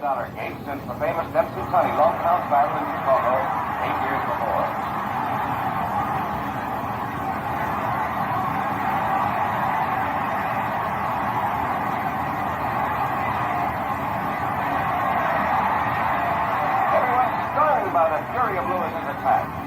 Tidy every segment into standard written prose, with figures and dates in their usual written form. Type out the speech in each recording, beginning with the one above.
Gate since the famous Dempsey Tunney Longhouse battle in Chicago 8 years before. Everyone's stunned by the fury of Lewis's attack.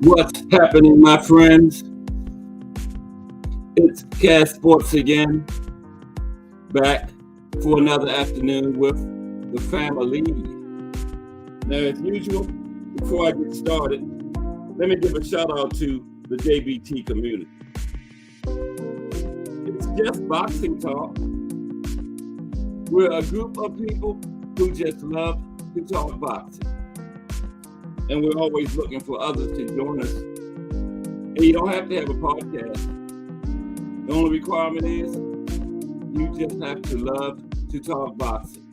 What's happening, my friends? It's Cass Sports again, back for another afternoon with the family. Now, as usual, before I get started, let me give a shout out to the JBT community. It's just boxing talk. We're a group of people who just love to talk boxing. And we're always looking for others to join us. And you don't have to have a podcast. The only requirement is you just have to love to talk boxing.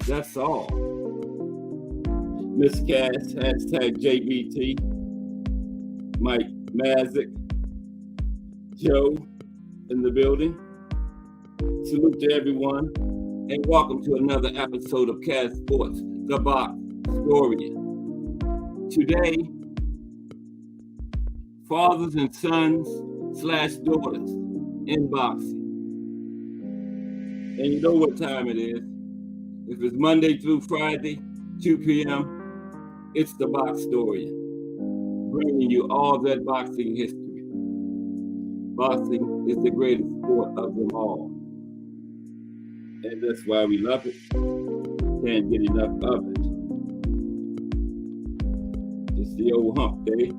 That's all. Miss Cass, hashtag JBT, Mike Mazik, Joe in the building. Salute to everyone, and welcome to another episode of Cass Sports, the Box Story. Today, fathers and sons / daughters in boxing. And you know what time it is. If it's Monday through Friday, 2 p.m., it's the Box Story, bringing you all that boxing history. Boxing is the greatest sport of them all. And that's why we love it. Can't get enough of it. It's the old hump day.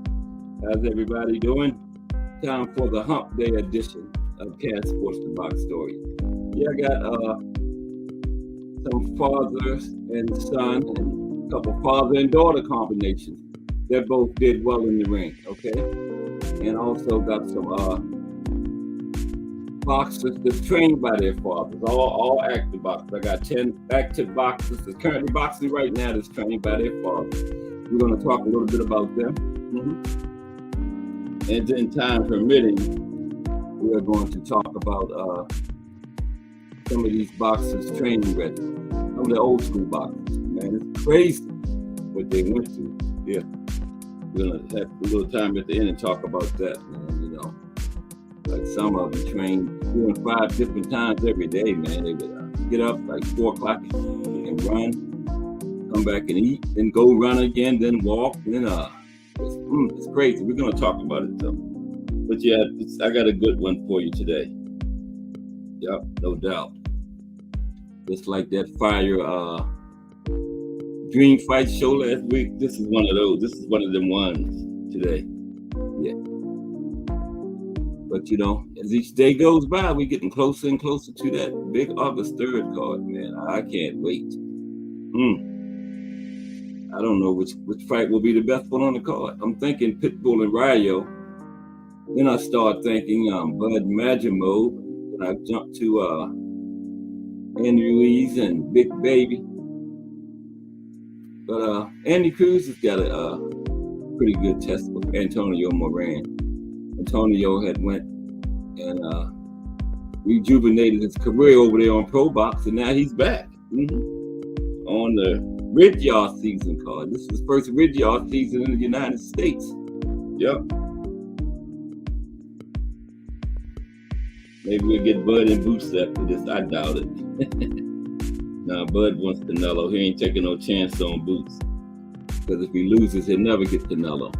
How's everybody doing? Time for the hump day edition of Cass Sports, the Box Story. Yeah, I got some father and son and a couple father and daughter combinations that both did well in the ring, okay? And also got some boxers that's trained by their fathers, all active boxers. I got 10 active boxers that's currently boxing right now that's trained by their fathers. We're going to talk a little bit about them. And then, time permitting, we are going to talk about some of these boxers' training regimens, some of the old school boxers. Man, it's crazy what they went through. Yeah, we're going to have a little time at the end and talk about that, man, you know. Like some of them trained 4 and 5 different times every day, man. They would get up like 4 o'clock and run, come back and eat, then go run again, then walk. Then it's crazy. We're gonna talk about it though. But yeah, I got a good one for you today. Yep, no doubt. Just like that fire dream fight show last week. This is one of those. This is one of them ones today. Yeah. But you know, as each day goes by, we're getting closer and closer to that big August 3rd card, man. I can't wait. I don't know which fight will be the best one on the card. I'm thinking Pitbull and Rayo. Then I start thinking Bud Majamo. Then I jump to Andy Ruiz and Big Baby. But Andy Cruz has got a pretty good test with Antonio Moran. Antonio had went and rejuvenated his career over there on Pro Box, and now he's back on the Red Yard season card. This is his first Red Yard season in the United States. Yep. Maybe we'll get Bud and Boots after this. I doubt it. Nah, Bud wants Canelo. He ain't taking no chance on Boots. Because if he loses, he'll never get Canelo.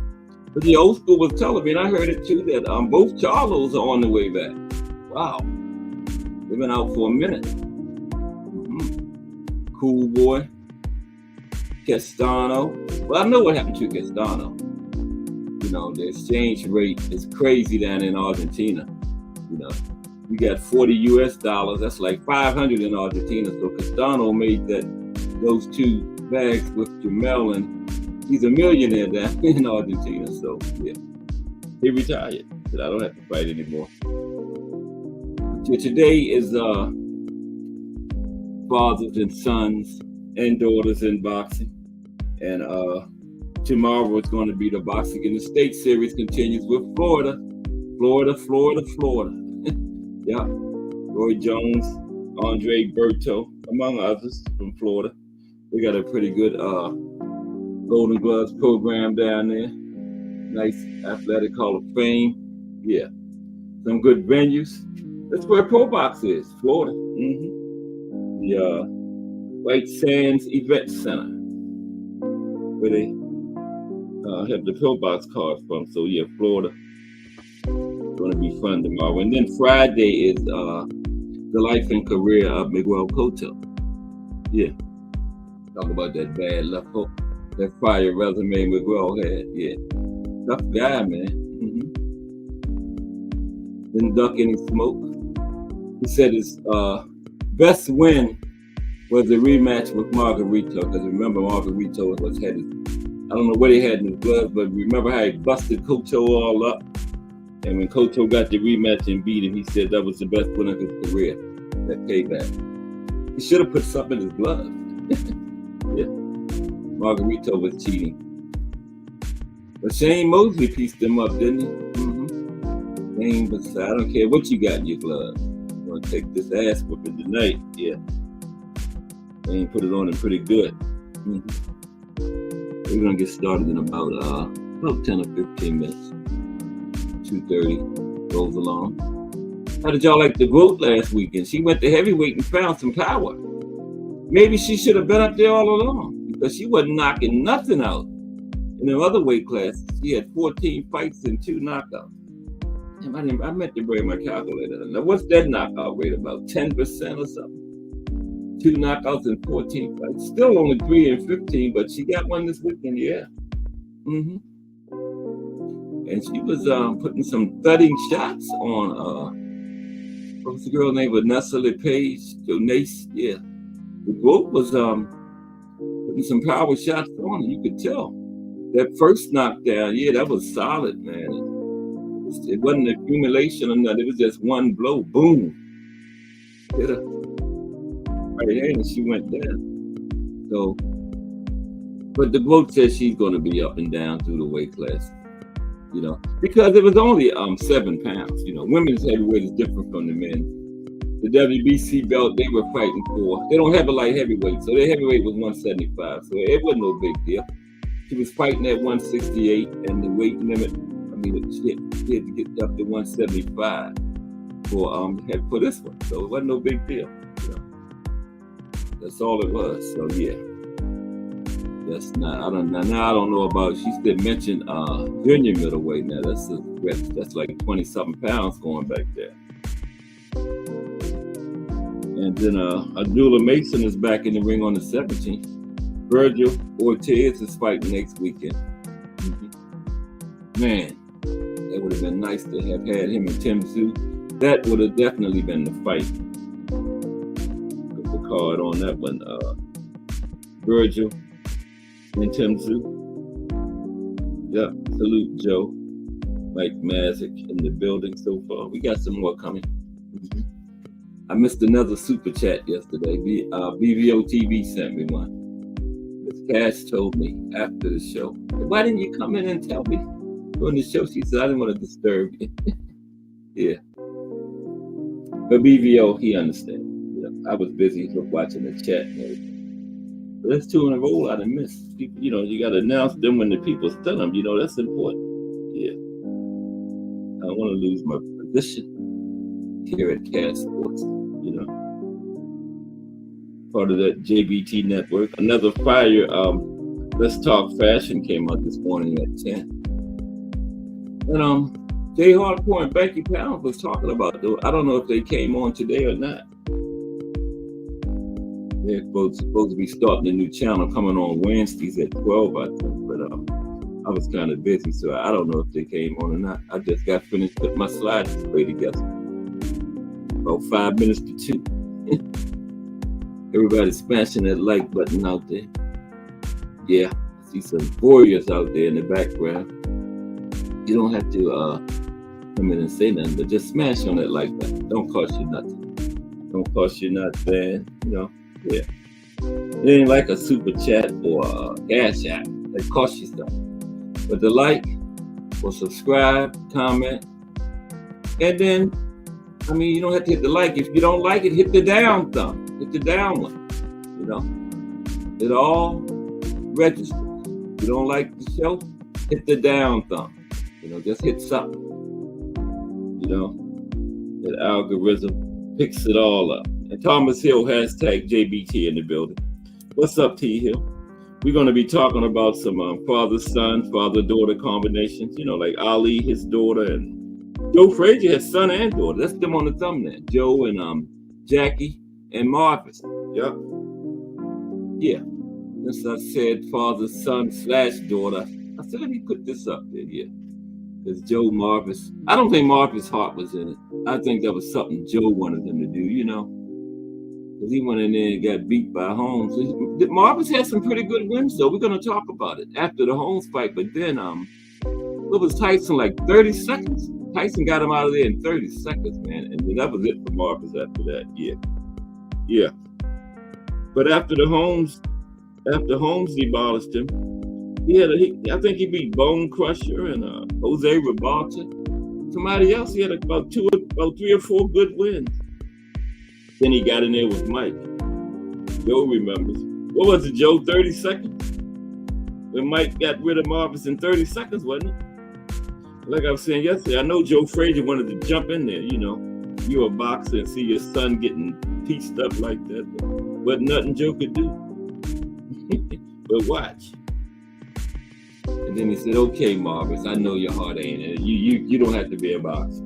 But the old school was telling me, and I heard it too, that both Charlos are on the way back. Wow. They've been out for a minute. Cool Boy. Castano. Well, I know what happened to Castano. You know, the exchange rate is crazy down in Argentina. You know, you got $40 US. That's like 500 in Argentina. So Castano made those 2 bags with Jamel, and he's a millionaire down in Argentina. So yeah, he retired. But I don't have to fight anymore. So today is fathers and sons and daughters in boxing. And tomorrow is going to be the Boxing in the State series continues with Florida. Yeah. Roy Jones, Andre Berto, among others from Florida. We got a pretty good Golden Gloves program down there. Nice athletic Hall of Fame. Yeah. Some good venues. That's where Pro Box is, Florida. The White Sands Event Center, where they have the Pro Box card from. So yeah, Florida. Going to be fun tomorrow. And then Friday is the life and career of Miguel Cotto. Yeah. Talk about that bad left hook, that fire resume Miguel had. Yeah. Tough guy, man. Didn't duck any smoke. He said his best win was the rematch with Margarito. Because remember, Margarito had his, I don't know what he had in his blood, but remember how he busted Cotto all up? And when Cotto got the rematch and beat him, he said that was the best win of his career, that payback. He should have put something in his blood. Yeah. Margarito was cheating. But Shane Mosley pieced him up, didn't he? Shane, but I don't care what you got in your glove. I'm going to take this ass whooping tonight. Yeah. Shane put it on him pretty good. We're going to get started in about 10 or 15 minutes. 2:30 rolls along. How did y'all like the vote last weekend? She went to heavyweight and found some power. Maybe she should have been up there all along because she wasn't knocking nothing out. In the other weight classes, she had 14 fights and 2 knockouts. Damn, I meant to bring my calculator. Now, what's that knockout rate? About 10% or something? 2 knockouts and 14 fights. Still only 3 and 15, but she got one this weekend, yeah. And she was putting some thudding shots on, what was the girl named? Vanessa LePage? Jonace, yeah. the Globe was putting some power shots on it. You could tell. That first knockdown, yeah, that was solid, man. It wasn't an accumulation or nothing. It was just one blow, boom. Hit her right there, and she went down. So, but the Globe says she's going to be up and down through the weight class, you know, because it was only 7 pounds. You know, women's heavyweight is different from the men. The WBC belt they were fighting for, they don't have a light heavyweight, so their heavyweight was 175, so it wasn't no big deal. She was fighting at 168, and the weight limit, I mean, she had to get up to 175 for this one. So it wasn't no big deal. You know? That's all it was. So yeah, that's not. I don't know about. She still mentioned junior middleweight. Now that's like 20-something pounds going back there. And then Abdullah Mason is back in the ring on the 17th. Virgil Ortiz is fighting next weekend. Man, it would have been nice to have had him and Tim Tszyu. That would have definitely been the fight. Put the card on that one. Virgil and Tim Tszyu. Yeah, salute Joe. Mike Mazik in the building so far. We got some more coming. I missed another super chat yesterday. BVO TV sent me one. Cash told me after the show, why didn't you come in and tell me during the show? She said, I didn't want to disturb you. Yeah. But BVO, he understands. You know, I was busy watching the chat and everything. But that's 2 in a row I done missed. People, you know, you got to announce them when the people tell them. You know, that's important. Yeah. I don't want to lose my position here at Cash Sports, you know. Part of that JBT network. Another fire, Let's Talk Fashion came out this morning at 10. And Jay Hardcore and Becky Pound was talking about though. I don't know if they came on today or not. They're supposed to be starting a new channel coming on Wednesdays at 12, I think. But I was kind of busy, so I don't know if they came on or not. I just got finished putting my slide display together. About 5 minutes to 2. Everybody's smashing that like button out there. Yeah, I see some warriors out there in the background. You don't have to come in and say nothing, but just smash on that like button. Don't cost you nothing. Don't cost you nothing, you know. Yeah. It ain't like a super chat or a cash app that costs you something. But the like or subscribe, comment, and then, I mean, you don't have to hit the like. If you don't like it, hit the down thumb. Hit the down one, you know. It all registers. If you don't like the show, hit the down thumb. You know, just hit something. You know, that algorithm picks it all up. And Thomas Hill, hashtag JBT in the building. What's up, T Hill? We're going to be talking about some father-son, father-daughter combinations. You know, like Ali, his daughter, and Joe Frazier, his son and daughter. That's them on the thumbnail. Joe and Jackie and Marvis. Yep. Yeah. Since I said father, son / daughter, I said, let me put this up there. Yeah. Because Joe Marvis, I don't think Marvis' heart was in it. I think that was something Joe wanted them to do, you know. Because he went in there and got beat by Holmes. Marvis had some pretty good wins, though. We're going to talk about it after the Holmes fight. But then, what was Tyson, like 30 seconds? Tyson got him out of there in 30 seconds, man. And that was it for Marvis after that. Yeah. Yeah. But after Holmes demolished him, I think he beat Bone Crusher and Jose Ribalta. Somebody else, he had about 3 or 4 good wins. Then he got in there with Mike. Joe remembers. What was it, Joe? 30 seconds? When Mike got rid of Marvis in 30 seconds, wasn't it? Like I was saying yesterday, I know Joe Frazier wanted to jump in there, you know. You're a boxer and see your son getting pieced up like that. But nothing Joe could do. But watch. And then he said, okay, Marvis, I know your heart ain't in it. You don't have to be a boxer.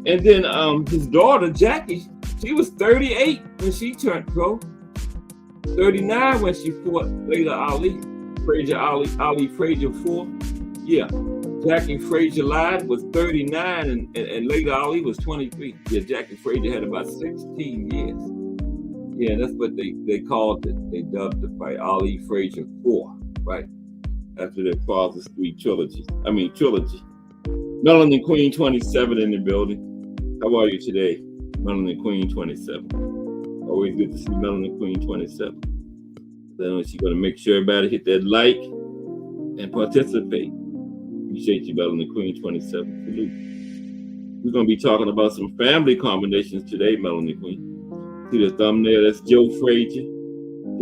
And then his daughter, Jackie, she was 38 when she turned pro. 39 when she fought later Ali Frazier 4. Yeah. Jackie Frazier Lyde was 39 and later Ali was 23. Yeah, Jackie Frazier had about 16 years. Yeah, that's what they called it. They dubbed the fight Ali Frazier 4, right? After their father's trilogy. Melanin Queen 27 in the building. How are you today? Melanin Queen 27. Always good to see Melanin Queen 27. Then she's going to make sure everybody hit that like and participate. Appreciate you, Melanin Queen 27. Salute. We're going to be talking about some family combinations today, Melanin Queen. See the thumbnail? That's Joe Frazier,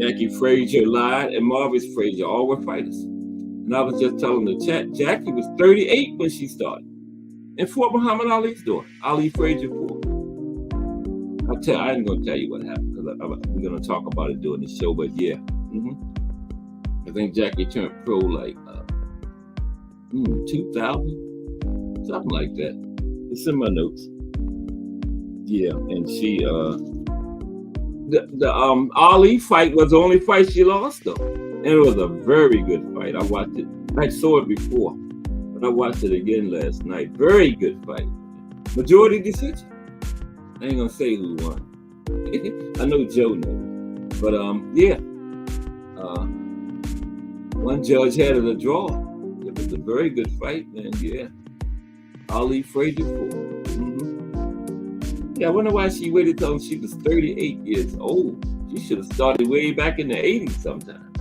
Jackie Frazier lied, and Marvis Frazier. All were fighters. And I was just telling the chat, Jackie was 38 when she started and fought Muhammad Ali's daughter, Ali Frazier 4. I ain't going to tell you what happened because we're going to talk about it during the show, but yeah. I think Jackie turned pro like 2000, something like that. It's in my notes. Yeah, and she, the Ali fight was the only fight she lost though. And it was a very good fight. I watched it. I saw it before, but I watched it again last night. Very good fight. Majority decision. I ain't gonna say who won. I know Joe knows. But yeah. One judge had it a draw. It was a very good fight, man. Yeah. Ali Frazier 4. Yeah, I wonder why she waited till she was 38 years old. She should have started way back in the 80s sometime.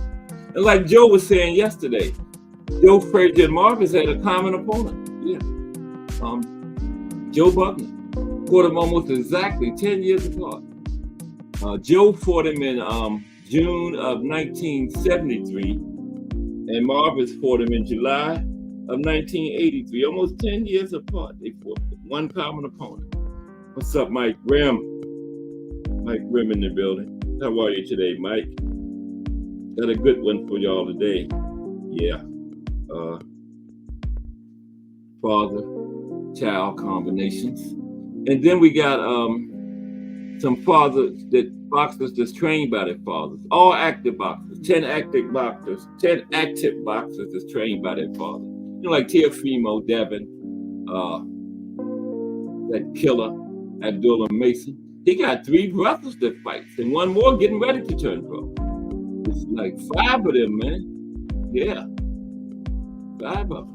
And like Joe was saying yesterday, Joe Frazier and Marvis had a common opponent. Yeah. Joe Buckner. Fought him almost exactly 10 years apart. Joe fought him in June of 1973, and Marvis fought him in July of 1983, almost 10 years apart. They fought one common opponent. What's up, Mike Grimm? Mike Grimm in the building. How are you today, Mike? Got a good one for y'all today. Yeah. Father-child combinations. And then we got some boxers that's trained by their fathers. All active boxers. 10 active boxers that's trained by their father. You know, like Teofimo Devin, that killer, Abdullah Mason. He got 3 brothers that fights and one more getting ready to turn pro. It's like 5 of them, man. Yeah. 5 of them.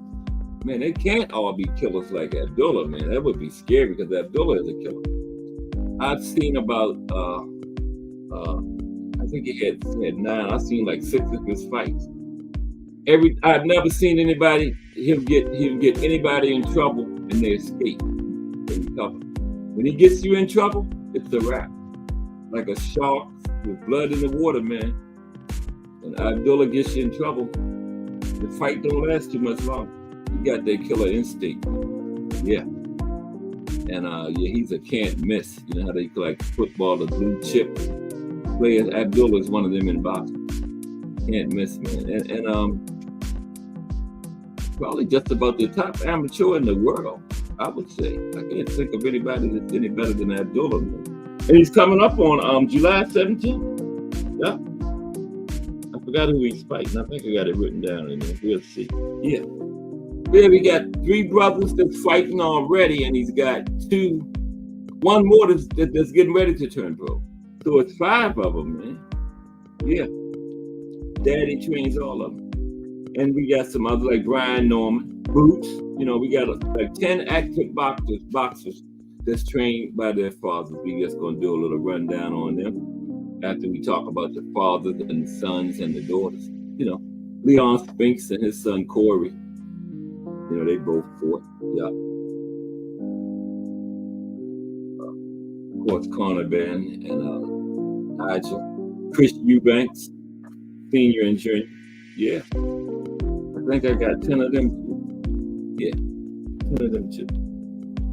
Man, they can't all be killers like Abdullah, man. That would be scary because Abdullah is a killer. I've seen about, I think he had 9. I've seen like 6 of his fights. I've never seen him get anybody in trouble and they escape. When he gets you in trouble, it's a wrap. Like a shark with blood in the water, man. When Abdullah gets you in trouble, the fight don't last too much longer. He got that killer instinct. Yeah. And he's a can't miss. You know how they like football, the blue chip players. Abdullah is one of them in boxing. Can't miss, man. And probably just about the top amateur in the world, I would say. I can't think of anybody that's any better than Abdullah, man. And he's coming up on July 17th. Yeah. I forgot who he's fighting. I think I got it written down in there. We'll see. Yeah. Yeah, we got 3 brothers that's fighting already, and he's got one more that's getting ready to turn pro. So it's 5 of them, man. Yeah. Daddy trains all of them. And we got some others like Brian Norman, Boots. You know, we got like 10 active boxers that's trained by their fathers. We just gonna do a little rundown on them after we talk about the fathers and the sons and the daughters. You know, Leon Spinks and his son Corey. You know, they both fought. Yeah. Of course, Conor Ben and Nigel. Chris Eubanks, Senior and Junior. Yeah. I think I got 10 of them too. Yeah. 10 of them too.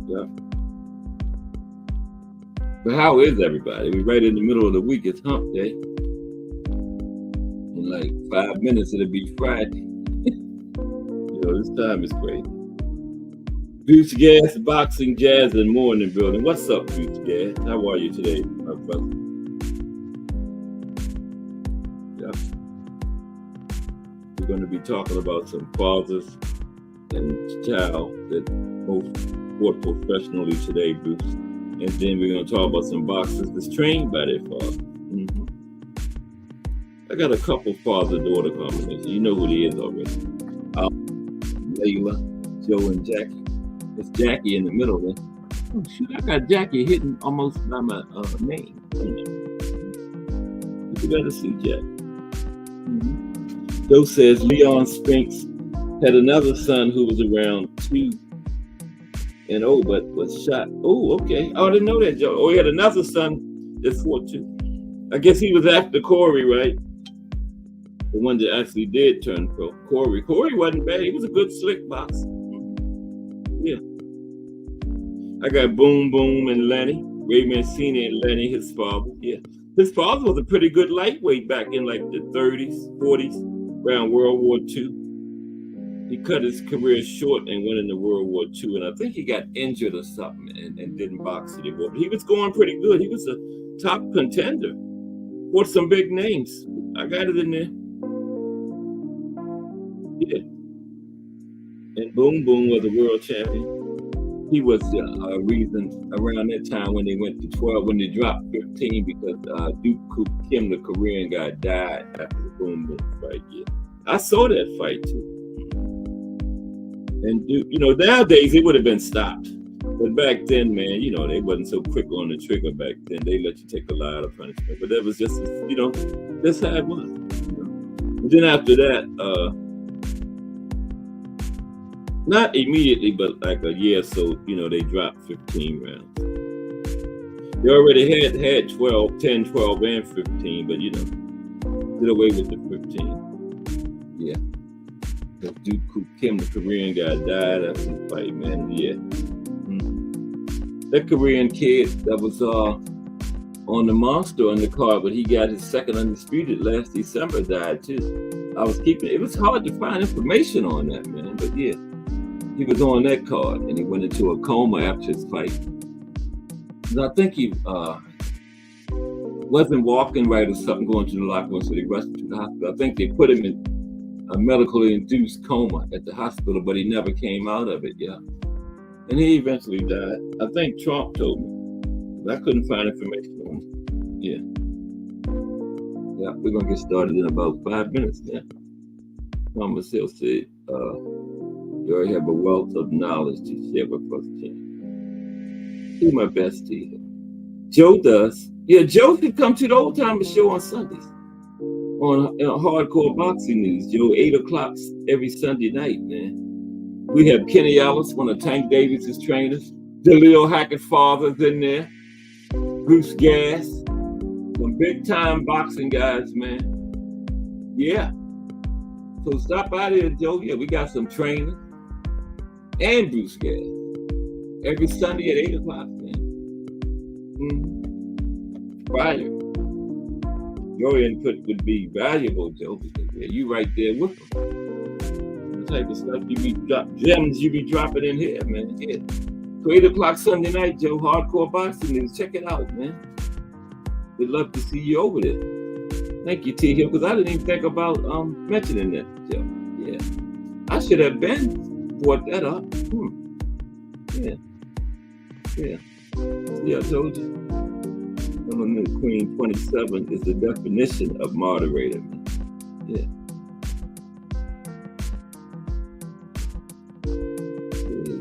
Yeah. But how is everybody? We're right in the middle of the week. It's hump day. In like 5 minutes, it'll be Friday. You know, this time is crazy. Boots Gas, Boxing, Jazz, and more in the building. What's up, Boots Gas? How are you today, my brother? Yeah. We're going to be talking about some fathers and child that both fought professionally today, Boots. And then we're going to talk about some boxers that's trained by their father. Mm-hmm. I got a couple father-daughter combinations. You know who they is already. Layla, Joe, and Jackie. It's Jackie in the middle there. Oh, shoot, I got Jackie hidden almost by my name. You better see Jack. Joe says Leon Spinks had another son who was around 2 and 0, but was shot. Oh, okay. I didn't know that, Joe. Oh, he had another son that's 4-2. I guess he was after Corey, right? The one that actually did turn pro. Corey wasn't bad. He was a good slick boxer. Yeah. I got Boom Boom and Lenny. Ray Mancini and Lenny, his father. Yeah. His father was a pretty good lightweight back in like the 30s, 40s, around World War II. He cut his career short and went into World War II. And I think he got injured or something and didn't box anymore. But he was going pretty good. He was a top contender. Fought some big names. I got it in there. Yeah. And Boom Boom was a world champion. He was a reason around that time when they went to 12, when they dropped 15 because Duke Kim, the Korean guy, died after the Boom Boom fight. Yeah. I saw that fight too. And Duke, nowadays it would have been stopped. But back then, man, they wasn't so quick on the trigger back then. They let you take a lot of punishment. But that was just, that's how it was. And then after that, not immediately, but like a year or so, they dropped 15 rounds. They already had 12, 10, 12, and 15, but, did away with the 15. Yeah. Because Duke Kim, the Korean guy, died after the fight, man. Yeah. That Korean kid that was on the Monster undercard, but he got his second undisputed last December, died too. It was hard to find information on that, man, but yeah. He was on that card, and he went into a coma after his fight. And I think he wasn't walking right or something, going to the locker room, so they rushed him to the hospital. I think they put him in a medically induced coma at the hospital, but he never came out of it, yeah. And he eventually died. I think Trump told me, but I couldn't find information on him. Yeah. Yeah, we're going to get started in about 5 minutes now. Thomas Hill said, you already have a wealth of knowledge to share with us, Jim. Do my best to you. Joe does. Yeah, Joe could come to the Old Timer Show on Sundays. On Hardcore Boxing News, Joe, 8 o'clock every Sunday night, man. We have Kenny Ellis, one of Tank Davis' trainers. Jaleel Hackett's father's in there. Bruce Gass. Some big-time boxing guys, man. Yeah. So stop by there, Joe. Yeah, we got some training. And Bruce Gass. Every Sunday at 8 o'clock, man. Fire. Your input would be valuable, Joe, because you right there with them. The type of stuff gems you be dropping in here, man. Yeah. So 8 o'clock Sunday night, Joe, Hardcore Boxing News. Check it out, man. We'd love to see you over there. Thank you, T Hill, because I didn't even think about mentioning that, Joe. Yeah. I should have brought that up. Yeah. Yeah. Yeah, I told you. Queen 27 is the definition of moderator. Yeah.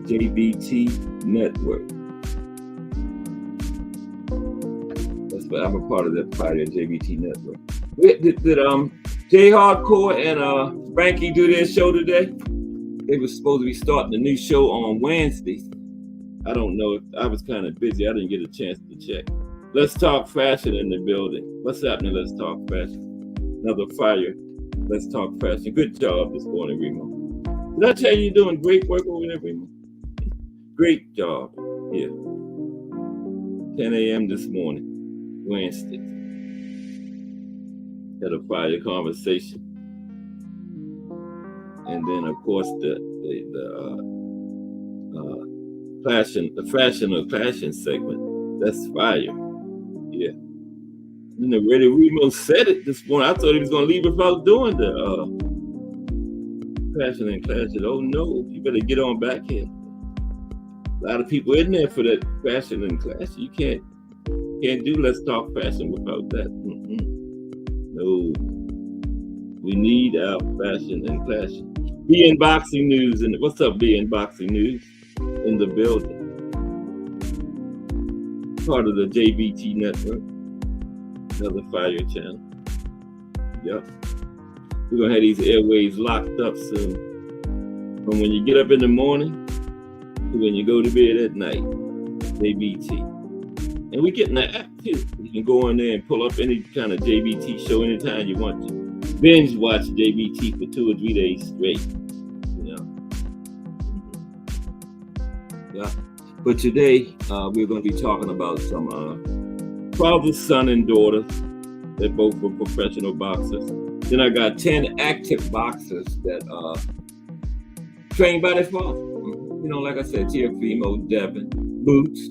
JBT Network. That's what I'm a part of that party at JBT Network. Did J Hardcore and Frankie do their show today? They were supposed to be starting a new show on Wednesdays. I don't know. I was kind of busy. I didn't get a chance to check. Let's Talk Fashion in the building. What's happening, Let's Talk Fashion? Another fire. Let's Talk Fashion. Good job this morning, Remo. Did I tell you you're doing great work over there, Remo? Great job. Yeah. 10 a.m. this morning, Wednesday. Had a fire conversation. And then, of course, the fashion segment. That's fire. Yeah. And the Ready Remo said it this morning. I thought he was going to leave without doing the fashion and classic. Oh, no. You better get on back here. A lot of people in there for that fashion and classic. You can't do Let's Talk Fashion without that. No. We need our fashion and fashion. BN Boxing News, and what's up, BN Boxing News? In the building. Part of the JBT network. Another fire channel. Yep. We're gonna have these airwaves locked up soon. From when you get up in the morning to when you go to bed at night. JBT. And we get in the app too. You can go in there and pull up any kind of JBT show anytime you want to. Binge watch JBT for 2 or 3 days straight. You know. Yeah. But today we're going to be talking about some father, son, and daughter. They both were professional boxers. Then I got 10 active boxers that trained by their father. You know, like I said, Teofimo Devin, Boots,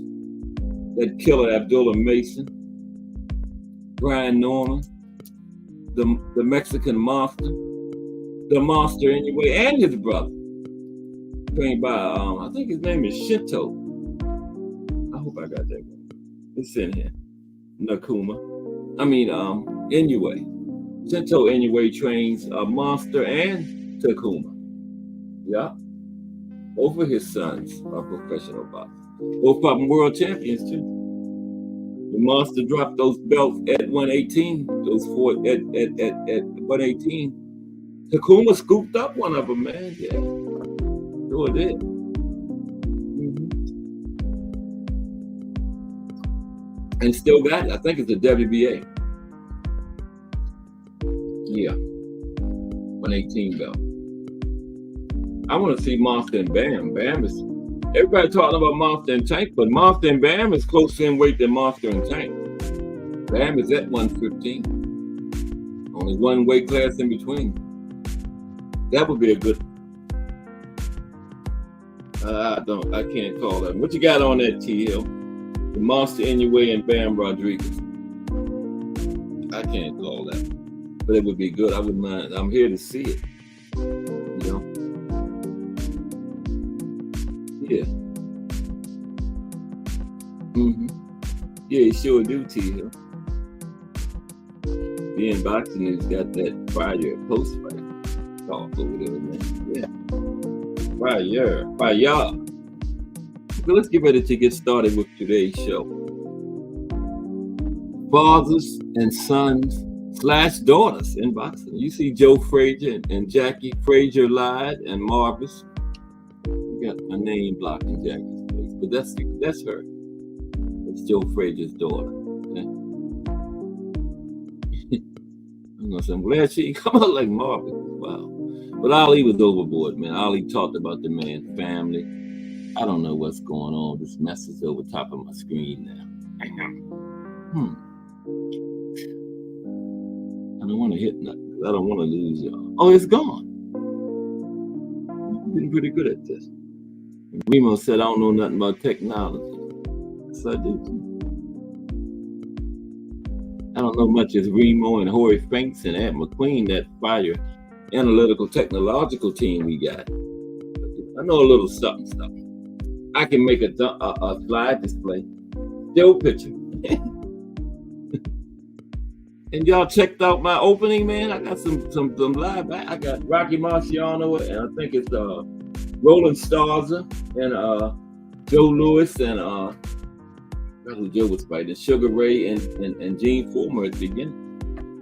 that killer Abdullah Mason, Brian Norman, the Mexican monster, the monster anyway, and his brother. Trained by, I think his name is Shinto. I hope I got that right. It's in here. Nakuma. Inoue. Shinto Inoue trains Monster and Takuma. Yeah. Both of his sons are professional boxers. Both of them world champions too. The Monster dropped those belts at 118. Those four at 118. Takuma scooped up one of them, man. Yeah, sure did. And still got it. I think it's the WBA. Yeah, 118 belt. I want to see Monster and Bam. Bam is, everybody talking about Monster and Tank, but Monster and Bam is closer in weight than Monster and Tank. Bam is at 115. Only one weight class in between. That would be a good. I can't call that. What you got on that, T Hill? The Monster Inoue and Bam Rodriguez. I can't call that, but it would be good. I wouldn't mind. I'm here to see it. You know. Yeah. Yeah, he sure do, T Hill. BN Boxing has got that fire post fight talk over there, man. Yeah. Fire. So let's get ready to get started with today's show. Fathers and sons / daughters in boxing. You see Joe Frazier and Jackie Frazier lied and Marvis. Got my name blocking Jackie's face, but that's her. It's Joe Frazier's daughter. Okay? I'm glad she didn't come out like Marvin. Wow. But Ali was overboard, man. Ali talked about the man's family. I don't know what's going on. This mess is over top of my screen now. I don't want to hit nothing because I don't want to lose y'all. Oh, it's gone. You've been pretty good at this. Remo said, I don't know nothing about technology. Yes, I do. I don't know much as Remo and Horry Finks and Ed McQueen, that fire analytical technological team we got. I know a little something. I can make a slide display. Still picture. And y'all checked out my opening, man. I got some live back. I got Rocky Marciano, and I think it's Roland Starzer and Joe Lewis and who Joe was fighting, Sugar Ray and Gene Fullmer at the beginning.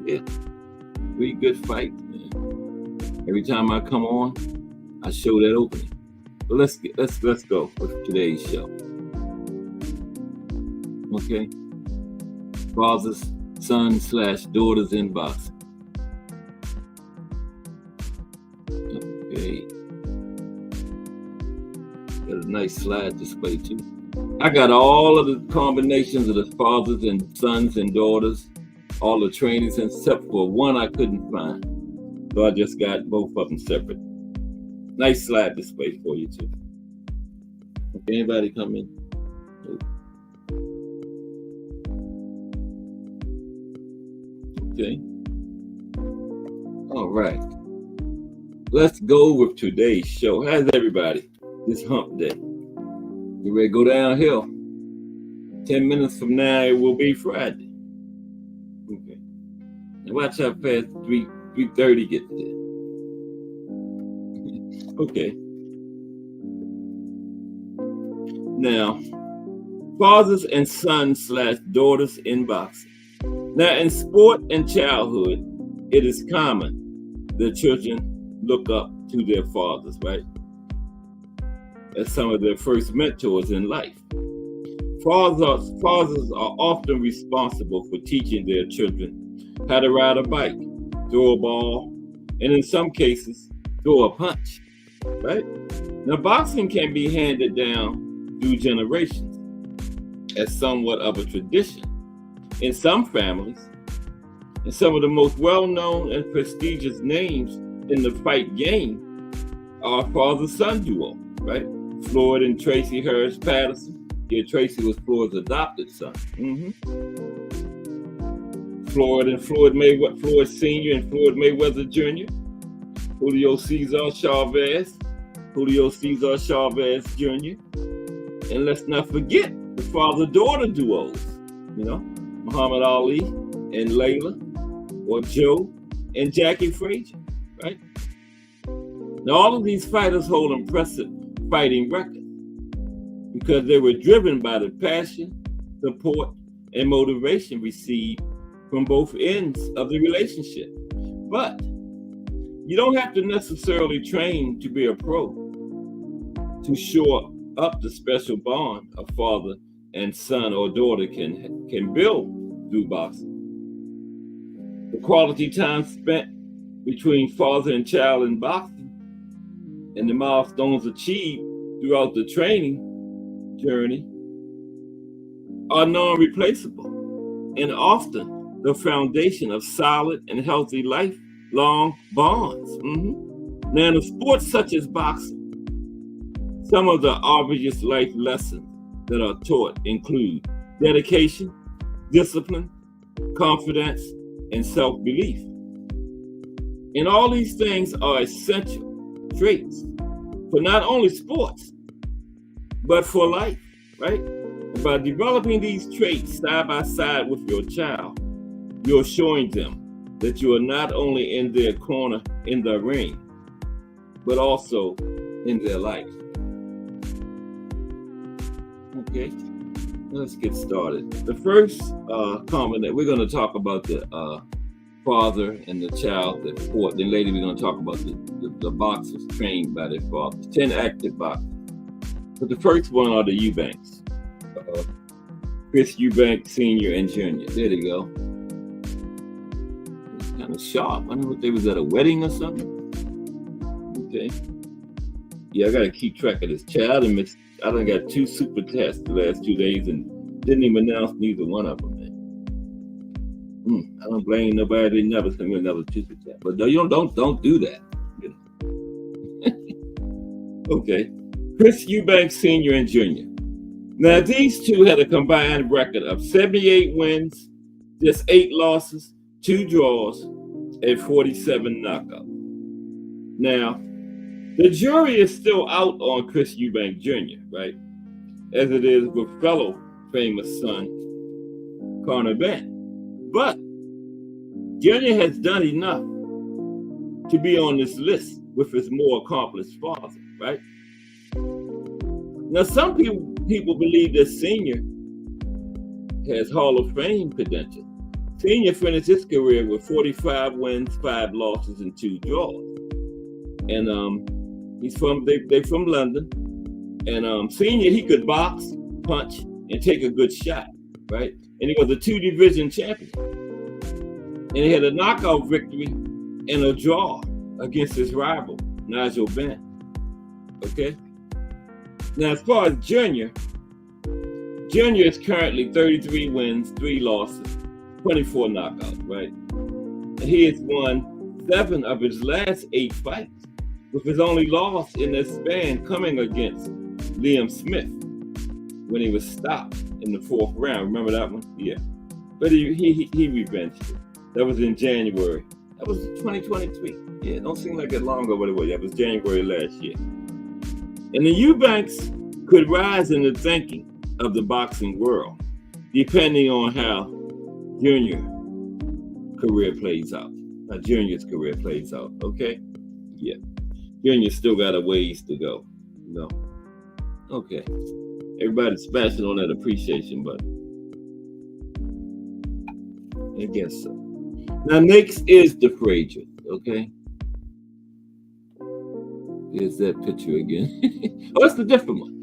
Yeah, 3 good fights, man. Every time I come on, I show that opening. But let's go with today's show. Okay, fathers, sons / daughters in boxing. Okay. Got a nice slide display too. I got all of the combinations of the fathers and sons and daughters, all the trainings except for one I couldn't find. So I just got both of them separate. Nice slide display for you too. Okay, anybody come in? Nope. Okay. All right. Let's go with today's show. How's everybody? This hump day. You ready to go downhill? 10 minutes from now, it will be Friday. Okay. And watch how fast 3:30 get there. Okay. Now, fathers and sons / daughters in boxing. Now, in sport and childhood, it is common that children look up to their fathers, right? As some of their first mentors in life. Fathers are often responsible for teaching their children how to ride a bike, throw a ball, and in some cases, throw a punch, right? Now, boxing can be handed down through generations as somewhat of a tradition in some families, and some of the most well-known and prestigious names in the fight game are father-son duo, right? Floyd and Tracy Harris Patterson. Yeah, Tracy was Floyd's adopted son. Floyd Sr. and Floyd Mayweather Jr. Julio Cesar Chavez Jr. And let's not forget the father-daughter duos, Muhammad Ali and Layla, or Joe and Jackie Frazier, right? Now, all of these fighters hold impressive fighting records because they were driven by the passion, support, and motivation received from both ends of the relationship. But you don't have to necessarily train to be a pro to shore up the special bond a father and son or daughter can build through boxing. The quality time spent between father and child in boxing and the milestones achieved throughout the training journey are non-replaceable and often the foundation of solid and healthy lifelong bonds. Now, in a sport such as boxing, some of the obvious life lessons that are taught include dedication, discipline, confidence, and self-belief. And all these things are essential traits for not only sports, but for life, right? And by developing these traits side by side with your child, you're showing them that you are not only in their corner in the ring, but also in their life. Okay, let's get started. The first comment that we're going to talk about the father and the child that fought. Then later we're going to talk about the boxers trained by their fathers, 10 active boxers. But the first one are the Eubanks. Chris Eubank Sr. and Jr. There they go. It's kind of sharp. I don't know if they was at a wedding or something. Okay. Yeah, I got to keep track of this child. I done got 2 super tests the last 2 days and didn't even announce neither one of them. I don't blame nobody. They never send me another super test. But no, don't do that. Okay. Chris Eubank Sr. and Jr. Now, these two had a combined record of 78 wins, just 8 losses, 2 draws, and 47 knockouts. Now, the jury is still out on Chris Eubank Jr., right? As it is with fellow famous son, Conor Benn. But Jr. has done enough to be on this list with his more accomplished father, right? Now, some people believe that Senior has Hall of Fame credentials. Senior finished his career with 45 wins, 5 losses, and 2 draws. And they're from London. And Senior, he could box, punch, and take a good shot, right? And he was a 2-division champion. And he had a knockout victory and a draw against his rival, Nigel Benn. Okay? Now, as far as Junior is currently 33 wins, 3 losses, 24 knockouts, right? And he has won 7 of his last 8 fights, with his only loss in that span coming against Liam Smith when he was stopped in the 4th round. Remember that one? Yeah. But he revenged it. That was in January. That was 2023. Yeah, it don't seem like it long ago, but it was. That was January last year. And the Eubanks could rise in the thinking of the boxing world, depending on how Junior's career plays out. how Junior's career plays out. Okay, yeah, Junior still got a ways to go. No, okay. Everybody's smashing on that appreciation button. I guess so. Now, next is the Frazier. Okay. There's that picture again. Oh, that's the different one.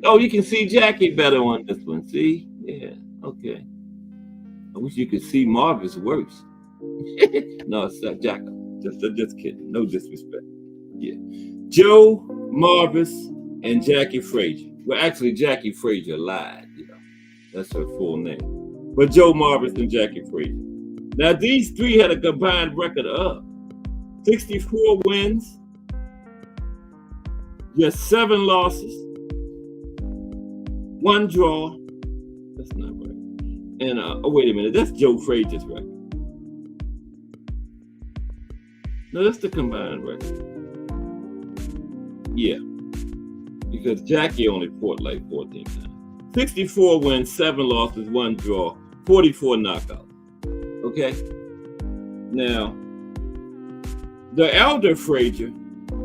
Oh, you can see Jackie better on this one. See? Yeah. Okay. I wish you could see Marvis worse. No, it's not Jackie. Just kidding. No disrespect. Yeah. Joe Marvis and Jackie Frazier. Well, actually, Jackie Frazier lied. That's her full name. But Joe Marvis and Jackie Frazier. Now, these three had a combined record of 64 wins, just 7 losses, 1 draw. That's not right. And oh, wait a minute, that's Joe Frazier's record. No, that's the combined record. Yeah, because Jackie only fought like 14 times. 64 wins, 7 losses, 1 draw, 44 knockouts. Okay. Now, the elder Frazier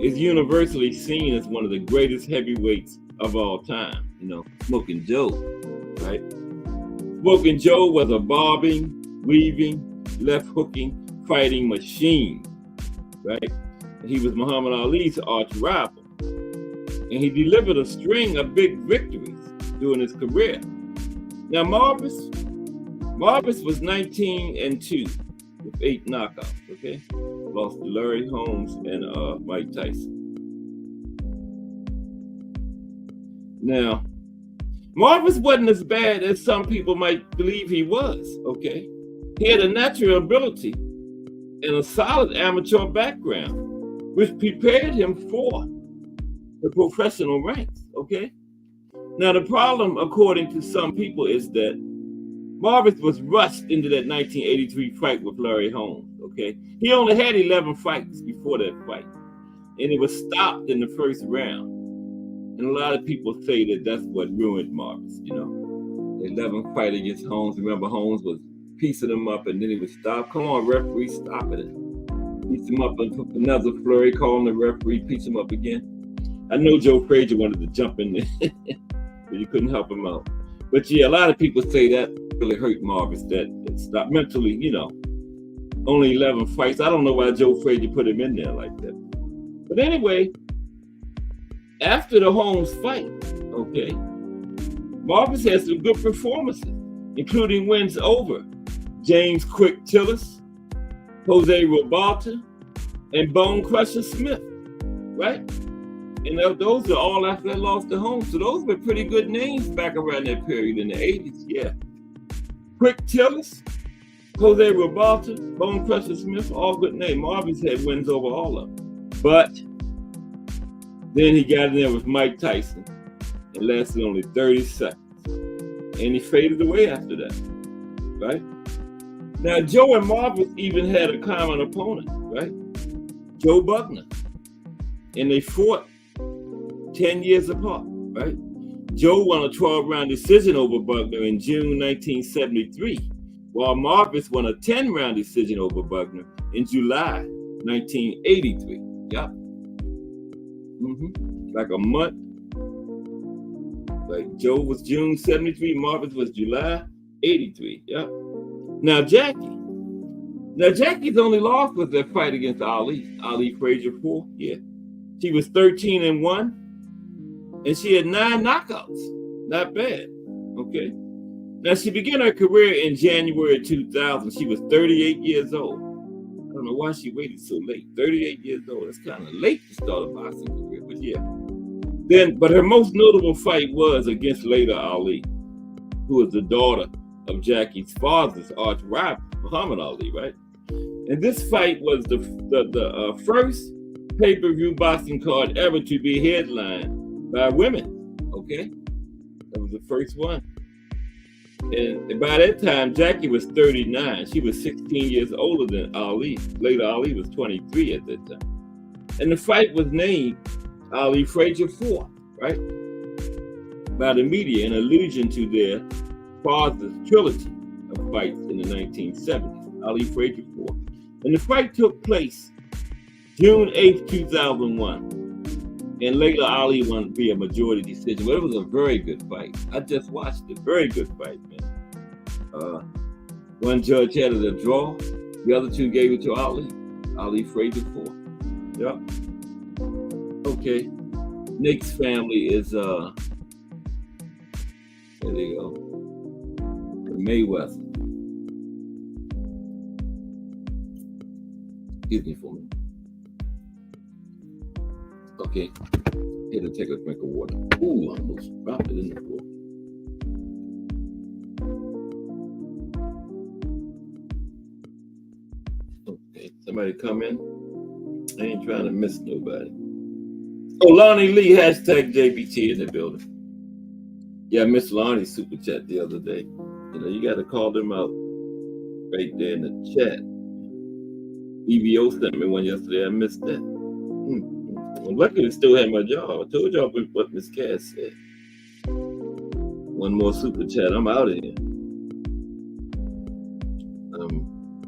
is universally seen as one of the greatest heavyweights of all time. Smoking Joe, right? Smoking Joe was a bobbing, weaving, left hooking, fighting machine, right? He was Muhammad Ali's arch rival, and he delivered a string of big victories during his career. Now, Marvis was 19-2 with 8 knockouts. Okay, lost to Larry Holmes and Mike Tyson. Now, Marvis wasn't as bad as some people might believe he was. Okay, he had a natural ability and a solid amateur background, which prepared him for the professional ranks. Okay. Now, the problem, according to some people, is that Marvis was rushed into that 1983 fight with Larry Holmes. Okay, he only had 11 fights before that fight, and it was stopped in the first round. And a lot of people say that that's what ruined Marvis. The 11 fight against Holmes. Remember, Holmes was piecing him up, and then he would stop. Come on, referee, stop it. Piece him up and put another flurry, calling the referee, piece him up again. I know Joe Frazier wanted to jump in there, but you couldn't help him out. But yeah, a lot of people say that really hurt Marvis, that it stopped mentally, only 11 fights. I don't know why Joe Frazier put him in there like that. But anyway, after the Holmes fight, okay, Marvis had some good performances, including wins over James Quick Tillis, Jose Robalta, and Bone Crusher Smith, right? And those are all after that loss to Holmes. So those were pretty good names back around that period in the 80s, yeah. Quick Tillis, Jose Robalta, Bone Crusher Smith, all good names. Marvis had wins over all of them. But then he got in there with Mike Tyson and lasted only 30 seconds. And he faded away after that, right? Now, Joe and Marvis even had a common opponent, right? Joe Buckner. And they fought 10 years apart, right? Joe won a 12-round decision over Buckner in June 1973, while Marvis won a 10-round decision over Buckner in July 1983. Yep. Like a month. Like Joe was June 73, Marvis was July 83. Yep. Now Jackie's only loss was that fight against Ali Frazier 4. Yeah. She was 13-1, and she had 9 knockouts. Not bad. Okay. Now, she began her career in January 2000. She was 38 years old. I don't know why she waited so late. 38 years old. That's kind of late to start a boxing career, but yeah. But her most notable fight was against Laila Ali, who was the daughter of Jackie's father's arch rival, Muhammad Ali, right? And this fight was the first pay-per-view boxing card ever to be headlined by women. Okay, that was the first one. And by that time, Jackie was 39. She was 16 years older than Ali. Laila Ali was 23 at that time. And the fight was named Ali Frazier 4, right? By the media, in allusion to their father's trilogy of fights in the 1970s. Ali Frazier 4. And the fight took place June 8th, 2001. And later Ali won via majority decision. But it was a very good fight. I just watched it. Very good fight, man. One judge had it a draw. The other two gave it to Ali. Ali Frazier 4. Yep. Okay. Nick's family is there they go. Mayweather. Excuse me for a minute. Okay. Here to take a drink of water. Ooh, I almost dropped it in the floor. Okay, somebody come in. I ain't trying to miss nobody. Oh, Lonnie Lee, hashtag JBT in the building. Yeah, I missed Lonnie's super chat the other day. You know, you got to call them out right there in the chat. EVO sent me one yesterday. I missed that. Well, luckily, I still had my job. I told y'all what Miss Cass said. One more super chat. I'm out of here.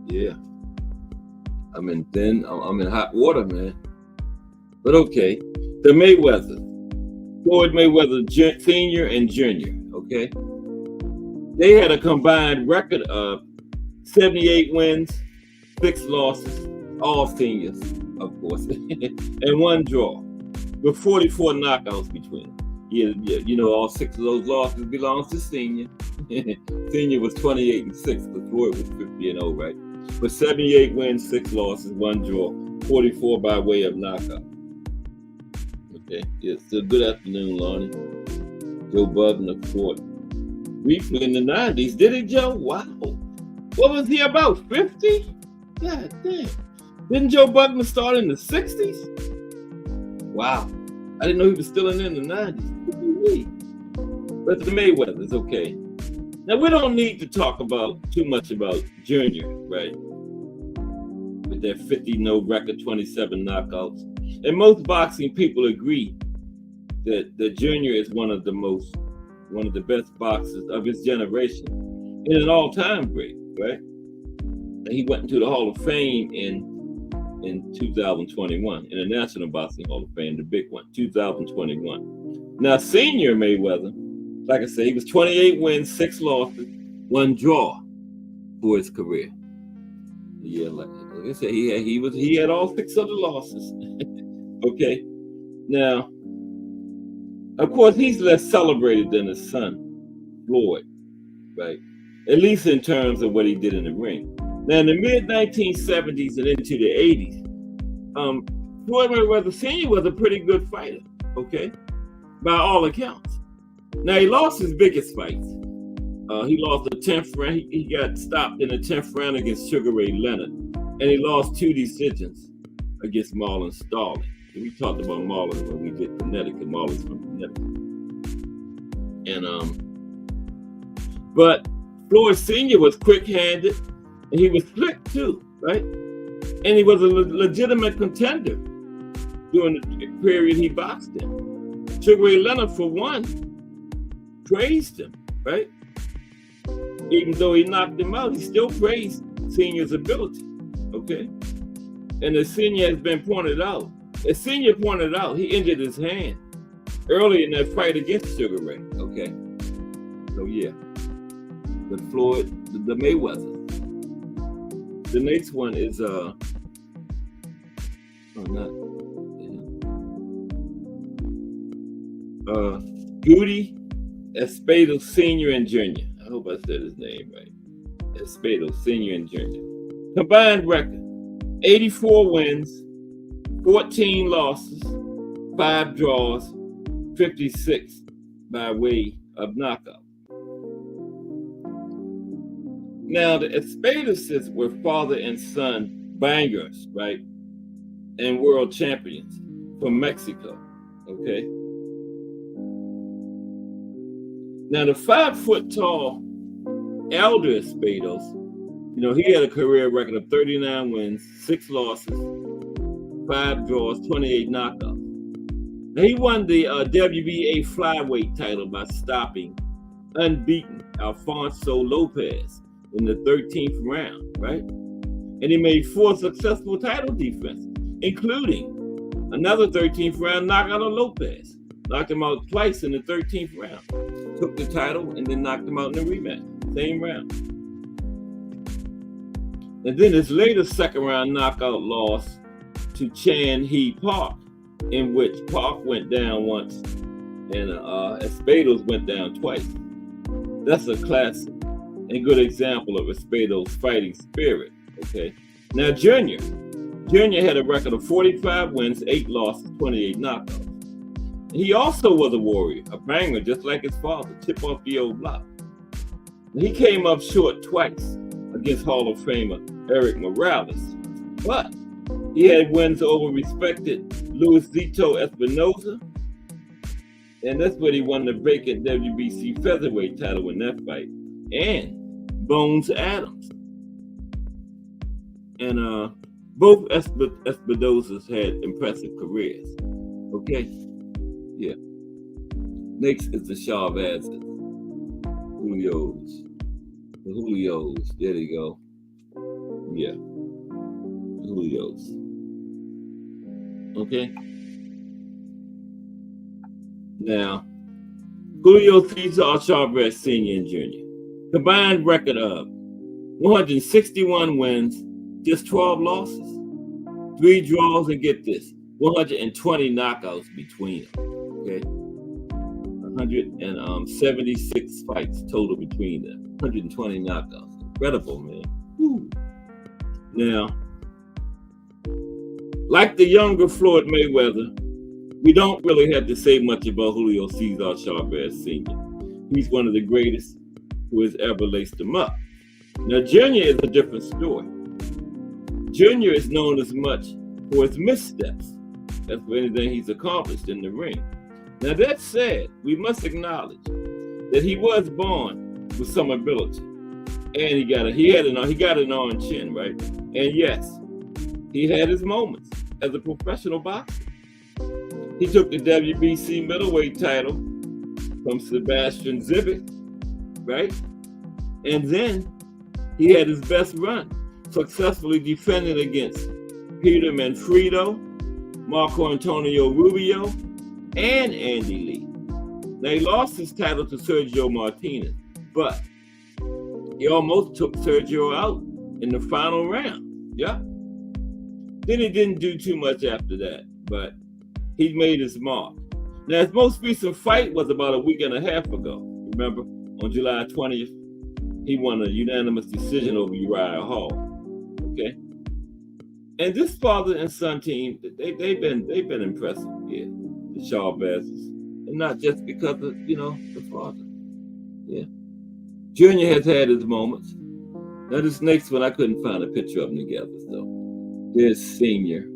Yeah. I'm in hot water, man. But okay. The Mayweather. Floyd Mayweather Sr. and Jr., okay? They had a combined record of 78 wins, 6 losses, all seniors, of course, and 1 draw, with 44 knockouts between them. You know, all 6 of those losses belongs to Senior. Senior was 28-6, but Floyd was 50-0, right? But 78 wins, 6 losses, 1 draw, 44 by way of knockout. Okay, yeah, so good afternoon, Lonnie. Joe Budden fought briefly in the 90s. Did he, Joe? Wow. What was he, about 50? God damn. Didn't Joe Budden start in the 60s? Wow. I didn't know he was still in the 90s. But the Mayweathers, okay. Now, we don't need to talk too much about Junior, right? With their 50-0 record, 27 knockouts. And most boxing people agree that the Junior is one of the best boxers of his generation and an all-time great, right? And he went into the Hall of Fame in 2021, in the National Boxing Hall of Fame, the big one, 2021. Now, Senior Mayweather, like I said, he was 28 wins, 6 losses, 1 draw for his career. Yeah, like I said, he had all 6 other losses. Okay. Now, of course, he's less celebrated than his son, Floyd, right? At least in terms of what he did in the ring. Now, in the mid-1970s and into the 80s, Floyd Mayweather Sr. was a pretty good fighter, okay? By all accounts. Now, he lost his biggest fights. He lost the 10th round. He got stopped in the 10th round against Sugar Ray Leonard. And he lost 2 decisions against Marlon Starling. We talked about Marlon when we did Connecticut. Marlon's from Connecticut. And but Floyd Sr. was quick-handed, and he was slick too, right? And he was a legitimate contender during the period he boxed in. Sugar Ray Leonard, for one, praised him, right? Even though he knocked him out, he still praised Senior's ability, okay? And as Senior has been pointed out, he injured his hand early in that fight against Sugar Ray, okay? So yeah, but Floyd, the Mayweather. The next one is Goody Espedo Sr. and Jr. I hope I said his name right. Espedo Sr. and Jr. Combined record, 84 wins, 14 losses, 5 draws, 56 by way of knockout. Now, the Espedos were father and son bangers, right? And world champions from Mexico, okay? Now, the 5-foot-tall elder Espedos, you know, he had a career record of 39 wins, 6 losses, 5 draws, 28 knockouts. Now, he won the WBA flyweight title by stopping unbeaten Alfonso Lopez in the 13th round, right? And he made 4 successful title defenses, including another 13th round knockout of Lopez. Knocked him out twice in the 13th round. Took the title and then knocked him out in the rematch. Same round. And then his later second round knockout loss to Chan Hee Park, in which Park went down once and Espados went down twice. That's a classic and good example of Espados' fighting spirit. Okay. Now Junior had a record of 45 wins, 8 losses, 28 knockouts. He also was a warrior, a banger, just like his father, chip off the old block. He came up short twice against Hall of Famer Eric Morales, but he had wins over respected Luisito Espinosa, and that's when he won the vacant WBC featherweight title in that fight, and Bones Adams. And both Espinozas had impressive careers. Okay? Yeah. Next is the Chavez. Julio's. The Julio's. There you go. Yeah. Julio's. Okay? Now, Julio Cesar Chavez Sr. and Jr. Combined record of 161 wins, just 12 losses, 3 draws, and get this, 120 knockouts between them. Okay, 176 fights total between them, 120 knockouts. Incredible, man. Woo. Now, like the younger Floyd Mayweather, we don't really have to say much about Julio Cesar Chavez Sr. He's one of the greatest who has ever laced them up. Now, Junior is a different story. Junior is known as much for his missteps as for anything he's accomplished in the ring. Now, that said, we must acknowledge that he was born with some ability, and he got an orange chin, right? And yes, he had his moments as a professional boxer. He took the WBC middleweight title from Sebastian Zivit, right? And then he had his best run, successfully defending against Peter Manfredo, Marco Antonio Rubio, and Andy Lee. Now, he lost his title to Sergio Martinez, but he almost took Sergio out in the final round. Yeah. Then he didn't do too much after that, but he made his mark. Now, his most recent fight was about a week and a half ago. Remember, on July 20th, he won a unanimous decision over Uriah Hall. Okay, and this father and son team, they've been impressive. Yeah, the Chavezes, and not just because of the father. Yeah, Junior has had his moments. Now this next one, I couldn't find a picture of them together. So there's Senior,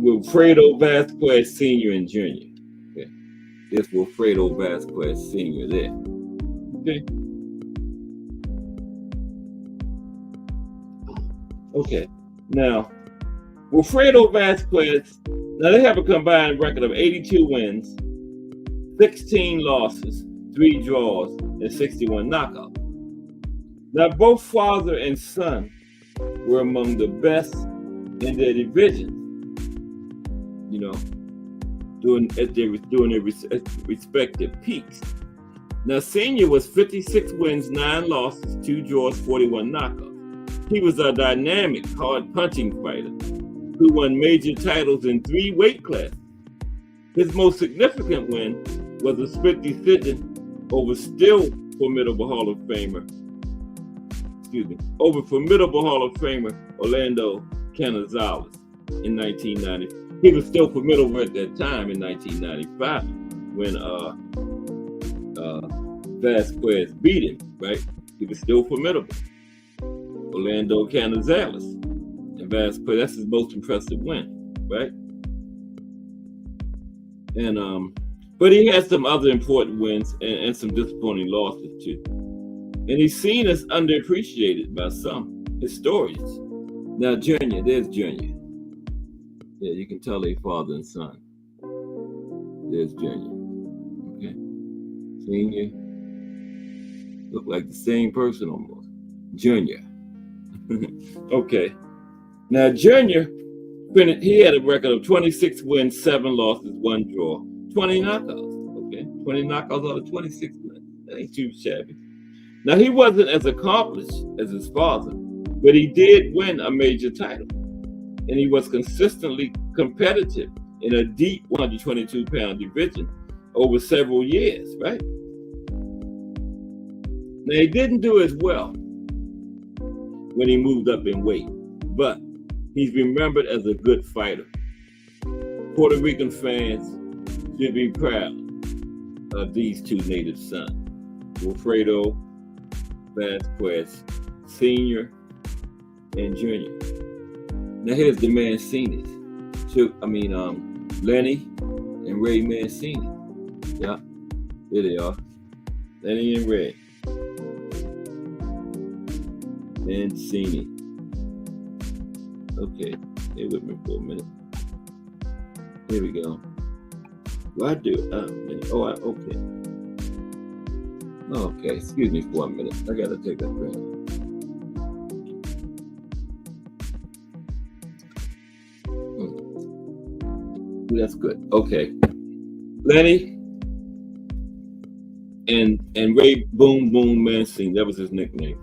Wilfredo Vasquez Senior and Junior. Okay, there's Wilfredo Vasquez Senior there. Okay. Okay, now, Wilfredo Vasquez, now they have a combined record of 82 wins, 16 losses, 3 draws, and 61 knockouts. Now, both father and son were among the best in their division, during their respective peaks. Now, Senior was 56 wins, 9 losses, 2 draws, 41 knockouts. He was a dynamic, hard-punching fighter who won major titles in 3 weight classes. His most significant win was a split decision over formidable Hall of Famer Orlando Canizales in 1990. He was still formidable at that time in 1995 when Vasquez beat him, right? He was still formidable. Orlando Canizales and Vasquez, that's his most impressive win, right? And but he had some other important wins and some disappointing losses too. And he's seen as underappreciated by some historians. Now Junior, there's Junior. Yeah, you can tell they father and son. There's Junior. Okay. Senior. Look like the same person almost. Jr. Okay. Now, Jr., he had a record of 26 wins, 7 losses, 1 draw, 20 knockouts. Okay. 20 knockouts out of 26 wins. That ain't too shabby. Now, he wasn't as accomplished as his father, but he did win a major title. And he was consistently competitive in a deep 122-pound division over several years, right? Now, he didn't do as well when he moved up in weight, but he's remembered as a good fighter. Puerto Rican fans should be proud of these two native sons, Wilfredo Vasquez Sr. and Jr. Now here's the Mancinis. Lenny and Ray Mancini. Yeah, here they are. Lenny and Ray Mancini. Okay, stay with me for a minute. Here we go. Okay. Okay, excuse me for 1 minute. I gotta take a breath. That's good. Okay. Lenny and Ray Boom Boom Mancini, that was his nickname.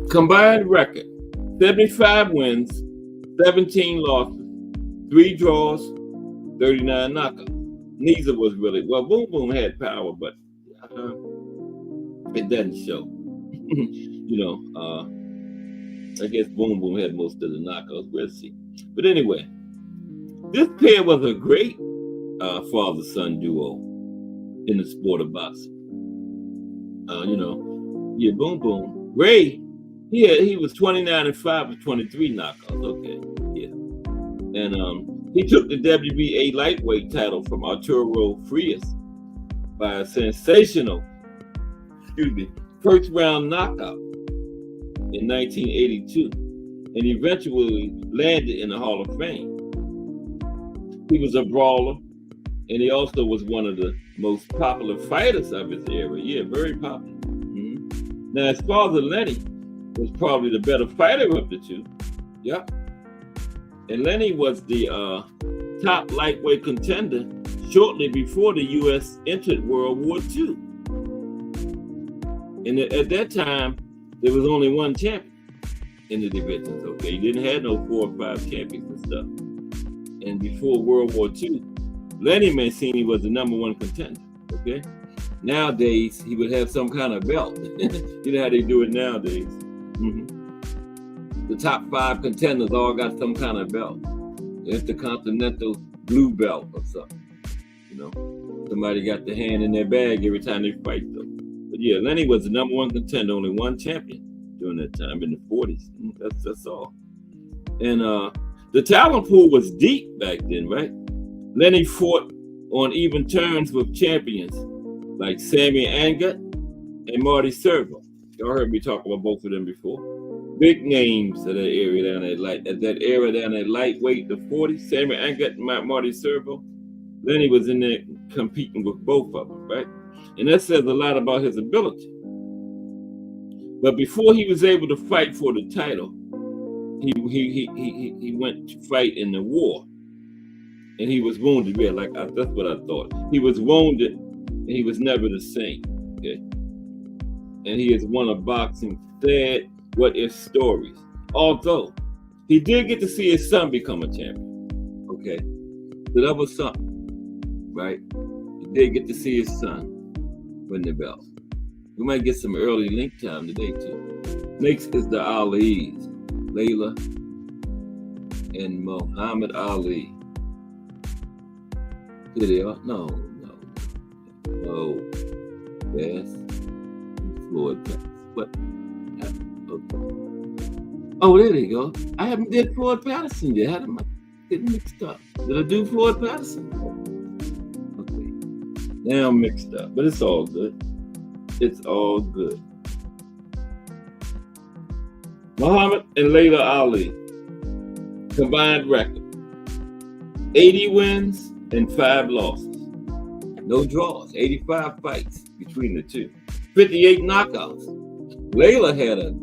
Combined record, 75 wins, 17 losses, 3 draws, 39 knockouts. Neither was really, well, Boom Boom had power, but it doesn't show. I guess Boom Boom had most of the knockouts. We'll see. But anyway, this pair was a great father-son duo in the sport of boxing. Boom Boom. Ray, he was 29-5 with 23 knockouts. Okay, yeah. And he took the WBA lightweight title from Arturo Frias by a sensational, first-round knockout in 1982, and eventually landed in the Hall of Fame. He was a brawler, and he also was one of the most popular fighters of his era. Yeah, very popular. Mm-hmm. Now, his father, Lenny, was probably the better fighter of the two. Yeah. And Lenny was the top lightweight contender shortly before the U.S. entered World War II. And at that time, there was only one champion in the divisions, okay? You didn't have no 4 or 5 champions and stuff. And before World War II, Lenny Mancini was the #1 contender, okay? Nowadays, he would have some kind of belt. You know how they do it nowadays. Mm-hmm. The top 5 contenders all got some kind of belt. Intercontinental blue belt or something. Somebody got the hand in their bag every time they fight, though. But yeah, Lenny was the #1 contender, only one champion during that time in the 40s. That's all. And the talent pool was deep back then, right? Lenny fought on even terms with champions like Sammy Angut and Marty Servo. Y'all heard me talk about both of them before. Big names of that area down at lightweight, the 40s, Sammy Angut and Marty Servo. Lenny was in there competing with both of them, right? And that says a lot about his ability. But before he was able to fight for the title, he went to fight in the war, and he was wounded. Yeah, that's what I thought. He was wounded, and he was never the same. Okay, and he is one of boxing's sad what-if stories. Although he did get to see his son become a champion. Okay, so that was something, right? He did get to see his son win the belt. We might get some early link time today too. Next is the Ali's. Layla and Muhammad Ali. Here they are. No. Yes. Floyd. What? Okay. Oh, there they go. I haven't did Floyd Patterson yet. How did I get mixed up? Did I do Floyd Patterson? Okay. Now I'm mixed up, but it's all good. It's all good. Muhammad and Layla Ali, combined record, 80 wins and 5 losses. No draws, 85 fights between the two. 58 knockouts. Layla had a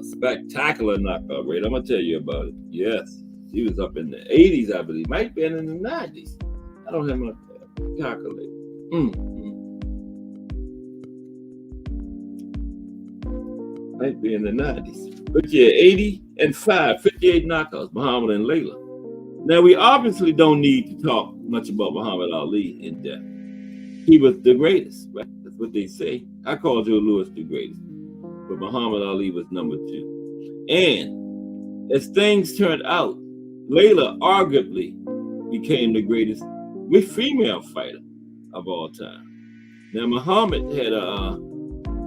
spectacular knockout rate. I'm gonna tell you about it. Yes, she was up in the 80s, I believe. Might have been in the 90s. I don't have my calculator. Might be in the 90s. But yeah, 80-5, 58 knockouts, Muhammad and Layla. Now, we obviously don't need to talk much about Muhammad Ali in depth. He was the greatest, right? That's what they say. I call Joe Louis the greatest, but Muhammad Ali was number 2. And as things turned out, Layla arguably became the greatest female fighter of all time. Now, Muhammad had a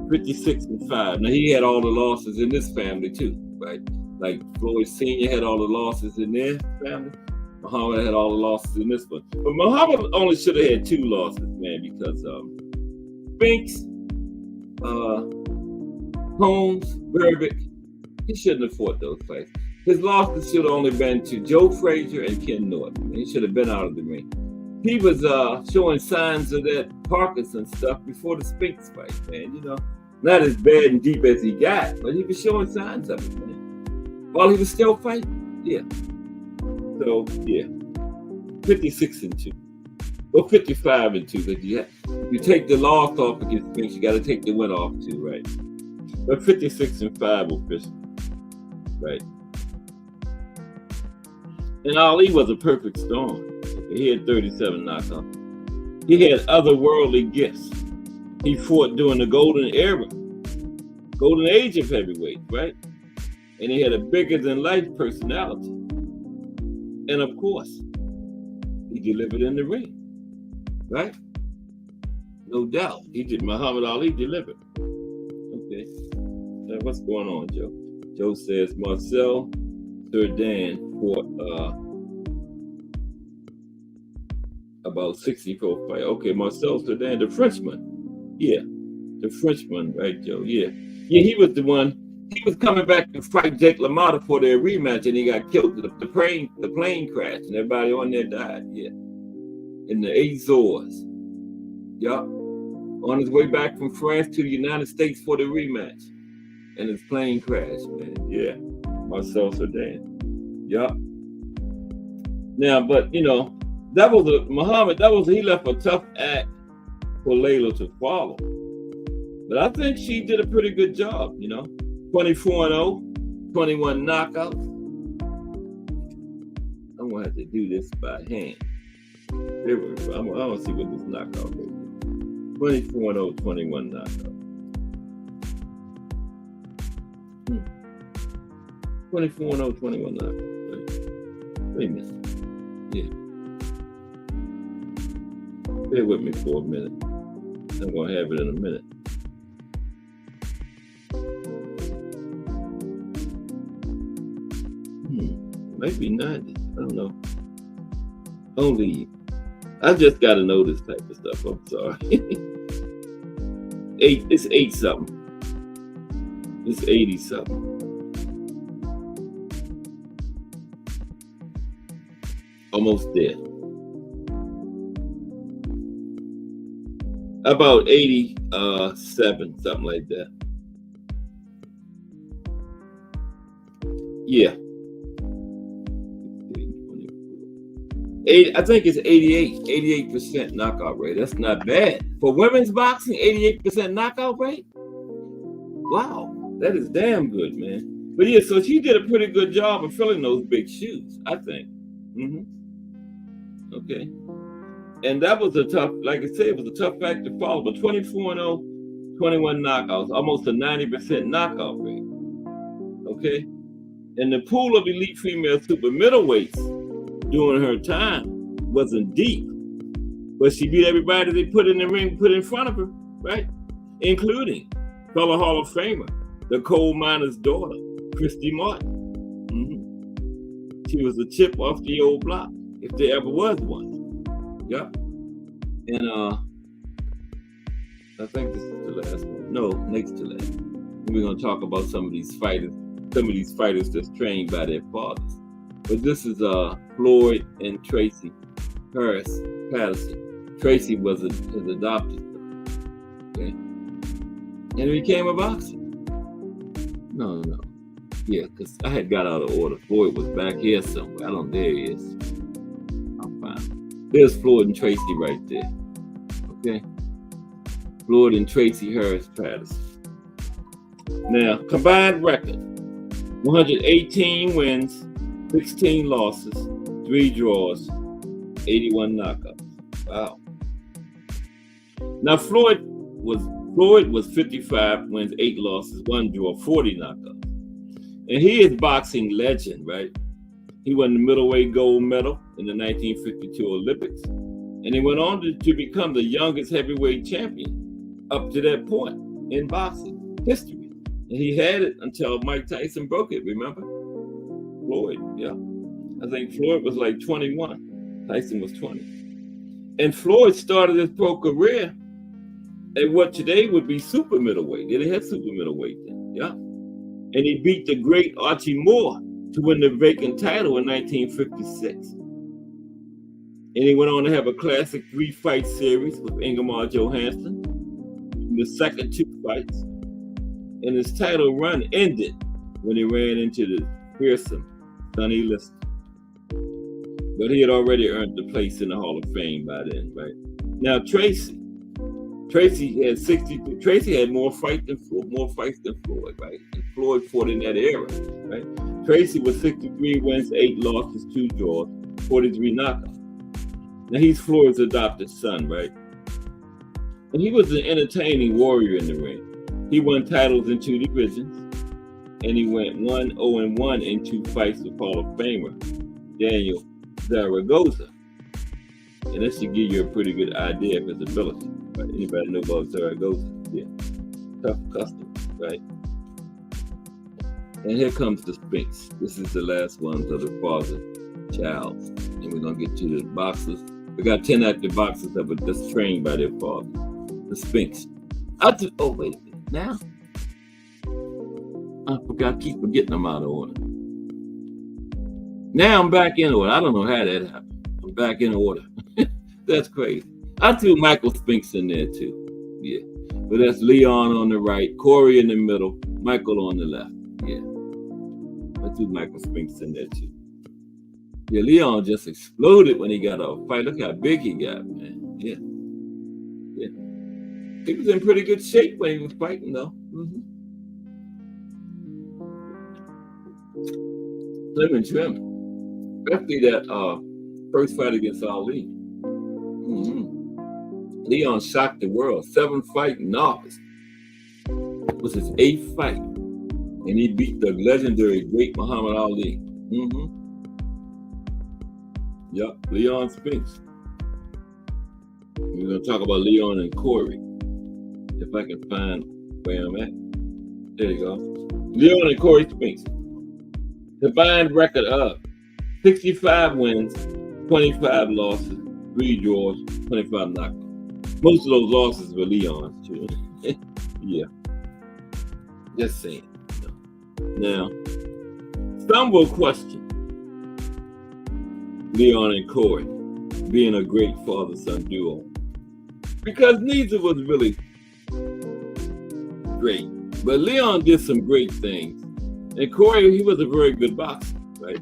56-5. Now, he had all the losses in this family too, right? Like Floyd Sr. had all the losses in their family. Muhammad had all the losses in this one. But Muhammad only should have had 2 losses, man, because Spinks, Holmes, Berbick, he shouldn't have fought those fights. His losses should have only been to Joe Frazier and Ken Norton. He should have been out of the ring. He was showing signs of that Parkinson stuff before the Spinks fight, man. You know, not as bad and deep as he got, but he was showing signs of it, man. While he was still fighting, yeah. So yeah, 56-2, or 55-2, because you take the loss off against Spinks, you got to take the win off too, right? But 56-5 officially, right? And Ali was a perfect storm. He had 37 knockouts. He had otherworldly gifts. He fought during the golden age of heavyweight, right? And he had a bigger-than-life personality. And of course, he delivered in the ring, right? No doubt. Muhammad Ali delivered. Okay. Now what's going on, Joe? Joe says Marcel Cerdan fought about 64 fights. Okay, Marcel Cerdan, the Frenchman. Yeah, the Frenchman, right, Joe? Yeah. Yeah, he was the one. He was coming back to fight Jake LaMotta for their rematch, and he got killed. The plane crashed, and everybody on there died. Yeah, in the Azores. Yeah, on his way back from France to the United States for the rematch, and his plane crashed, man. Yeah, Marcel Cerdan. Yeah. Now, but you know, that was Muhammad. He left a tough act for Layla to follow. But I think she did a pretty good job, you know. 24-0, 21 knockouts. I'm gonna have to do this by hand. Here we go. I'm gonna see what this knockout is. 24-0, 21 knockouts. 24-0, 21 knockouts. Wait a minute. Yeah. Bear with me for a minute. I'm gonna have it in a minute. Maybe 90. I don't know. Don't leave. I just got to know this type of stuff. I'm sorry. It's 8 something. It's 80 something. Almost there. About 87, something like that. Yeah. I think it's 88% knockout rate. That's not bad. For women's boxing, 88% knockout rate? Wow, that is damn good, man. But yeah, so she did a pretty good job of filling those big shoes, I think. Okay. And that was a tough, like I said, it was a tough act to follow. But 24-0, 21 knockouts, almost a 90% knockout rate. Okay. And the pool of elite female super middleweights during her time wasn't deep, but she beat everybody they put in the ring, put in front of her, right? Including fellow Hall of Famer, the coal miner's daughter, Christy Martin. She was a chip off the old block, if there ever was one. Yep. And I think this is the last one. No, next to last. We're gonna talk about some of these fighters that's trained by their fathers. But this is Floyd and Tracy Harris Patterson. Tracy was his adopted son. Okay. And he became a boxer. No. Yeah, because I had got out of order. Floyd was back here somewhere. I don't know. There he is. I'll find him. There's Floyd and Tracy right there. Okay. Floyd and Tracy Harris Patterson. Now, combined record 118 wins, 16 losses, 3 draws, 81 knockouts. Wow. Now, Floyd was 55 wins, 8 losses, 1 draw, 40 knockouts. And he is boxing legend, right? He won the middleweight gold medal in the 1952 Olympics. And he went on to become the youngest heavyweight champion up to that point in boxing history. And he had it until Mike Tyson broke it, remember? Floyd, yeah. I think Floyd was like 21. Tyson was 20. And Floyd started his pro career at what today would be super middleweight. They had super middleweight then, yeah. And he beat the great Archie Moore to win the vacant title in 1956. And he went on to have a classic 3-fight series with Ingemar Johansson in the second 2 fights. And his title run ended when he ran into the fearsome Sonny Liston. But he had already earned the place in the Hall of Fame by then, right? Now, Tracy had 63. Tracy had more fights than Floyd, right? And Floyd fought in that era, right? Tracy was 63 wins, 8 losses, 2 draws, 43 knockouts. Now he's Floyd's adopted son, right? And he was an entertaining warrior in the ring. He won titles in 2 divisions, and he went 1-0-1 in 2 fights with Hall of Famer Daniel Zaragoza. And that should give you a pretty good idea of his ability. Right? Anybody know about Zaragoza? Yeah. Tough customer, right? And here comes the Sphinx. This is the last ones of the father child. And we're going to get to the boxers. We got 10 active boxers that were just trained by their father. The Sphinx. Oh, wait a minute. Now? I keep forgetting I'm out of order. Now I'm back in order. I don't know how that happened. I'm back in order. That's crazy. I threw Michael Spinks in there too. Yeah. But that's Leon on the right, Corey in the middle, Michael on the left. Yeah. I threw Michael Spinks in there too. Yeah, Leon just exploded when he got off fight. Look how big he got, man. Yeah. Yeah. He was in pretty good shape when he was fighting, though. Mm-hmm. Slim and trim. Especially that first fight against Ali. Mm-hmm. Leon shocked the world. 7-fight novice. It was his 8th fight. And he beat the legendary great Muhammad Ali. Mm-hmm. Yep, Leon Spinks. We're going to talk about Leon and Corey. If I can find where I'm at. There you go. Leon and Corey Spinks. Combined record of 65 wins, 25 losses, 3 draws, 25 knockouts. Most of those losses were Leon's too. Yeah. Just saying. Now, some will question Leon and Corey being a great father-son duo because neither was really great. But Leon did some great things. And Corey, he was a very good boxer, right?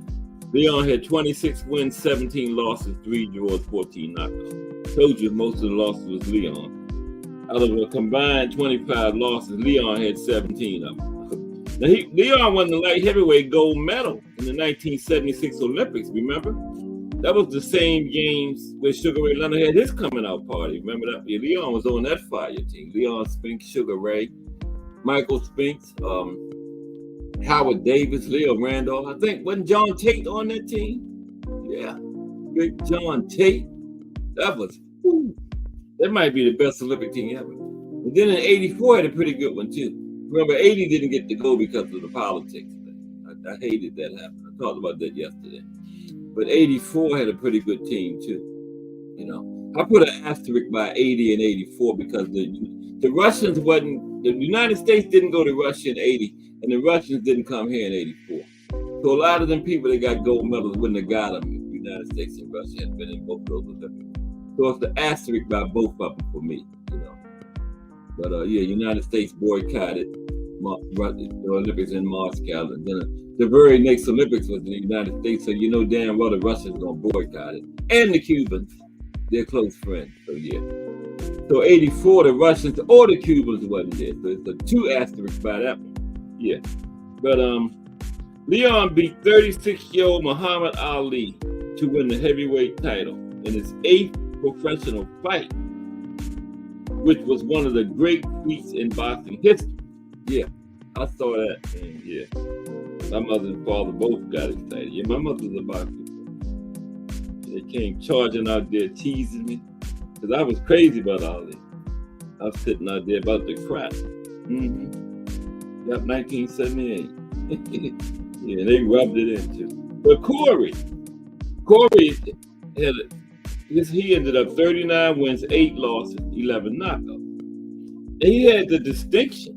Leon had 26 wins, 17 losses, 3 draws, 14 knockouts. Told you most of the losses was Leon. Out of a combined 25 losses, Leon had 17 of them. Now Leon won the light heavyweight gold medal in the 1976 Olympics, remember? That was the same games where Sugar Ray Leonard had his coming out party. Remember that? Yeah, Leon was on that fire team. Leon Spinks, Sugar Ray, Michael Spinks, Howard Davis, Leo Randolph. I think, wasn't John Tate on that team? Yeah. Big John Tate. That might be the best Olympic team ever. And then in 84 had a pretty good one too. Remember, 80 didn't get to go because of the politics. I hated that happened. I talked about that yesterday. But 84 had a pretty good team too. You know, I put an asterisk by 80 and 84 because the Russians the United States didn't go to Russia in 80, and the Russians didn't come here in 84. So a lot of them people that got gold medals wouldn't have got them if the United States and Russia had been in both those Olympics. So it's the asterisk by both of them for me, you know. But yeah, United States boycotted, the Olympics in Moscow. And then the very next Olympics was in the United States, so you know damn well the Russians gonna boycott it, and the Cubans, they're close friends. So yeah. So 84, the Russians or the Cubans wasn't there. So it's a 2 asterisks by that one. Yeah. But Leon beat 36-year-old Muhammad Ali to win the heavyweight title in his 8th professional fight, which was one of the great feats in boxing history. Yeah, I saw that, and yeah. My mother and father both got excited. Yeah, my mother's a boxer. They came charging out there teasing me, because I was crazy about Ali. I was sitting out there about to cry. Yep, 1978. Yeah, they rubbed it into. But Corey had he ended up 39 wins, 8 losses, 11 knockouts. And he had the distinction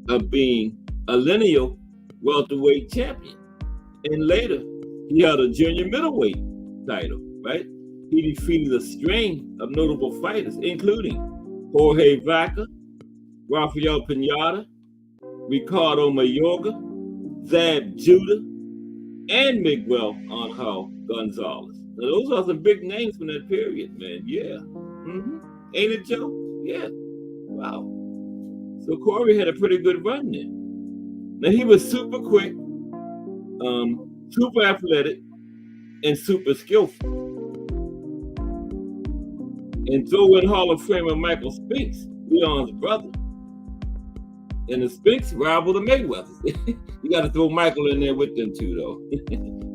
of being a lineal welterweight champion. And later, he held a junior middleweight title, right? He defeated a string of notable fighters, including Jorge Vaca, Rafael Pinata, Ricardo Mayorga, Zab Judah, and Miguel Angel Gonzalez. Now, those are some big names from that period, man. Yeah. Ain't it, Joe? Yeah. Wow. So Corey had a pretty good run there. Now, he was super quick, super athletic, and super skillful. And throw in Hall of Famer Michael Spinks, Leon's brother. And the Spinks rival the Mayweathers. You got to throw Michael in there with them too, though.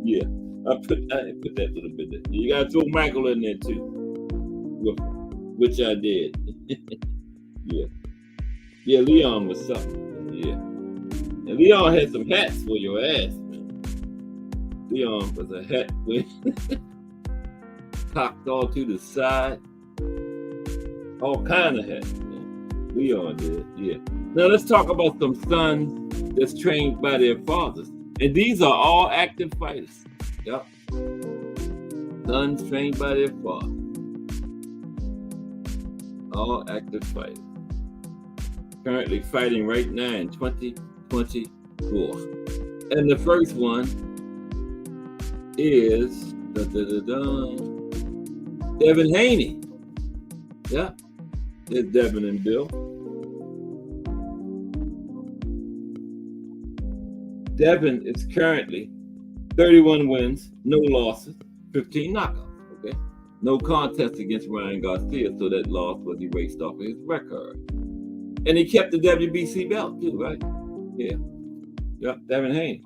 Yeah, I put that little bit there. You got to throw Michael in there too, which I did. Yeah, Leon was something. Yeah, and Leon had some hats for your ass, man. Leon was a hat with cocked all to the side, all kind of hats, man. Leon did, yeah. Now let's talk about some sons that's trained by their fathers. And these are all active fighters. Yep. Sons trained by their father. All active fighters. Currently fighting right now in 2024. And the first one is Devin Haney. Yeah. There's Devin and Bill. Devin is currently 31 wins, no losses, 15 knockouts. Okay, no contest against Ryan Garcia, so that loss was erased off of his record. And he kept the WBC belt too, right? Yeah. Yep, Devin Haney.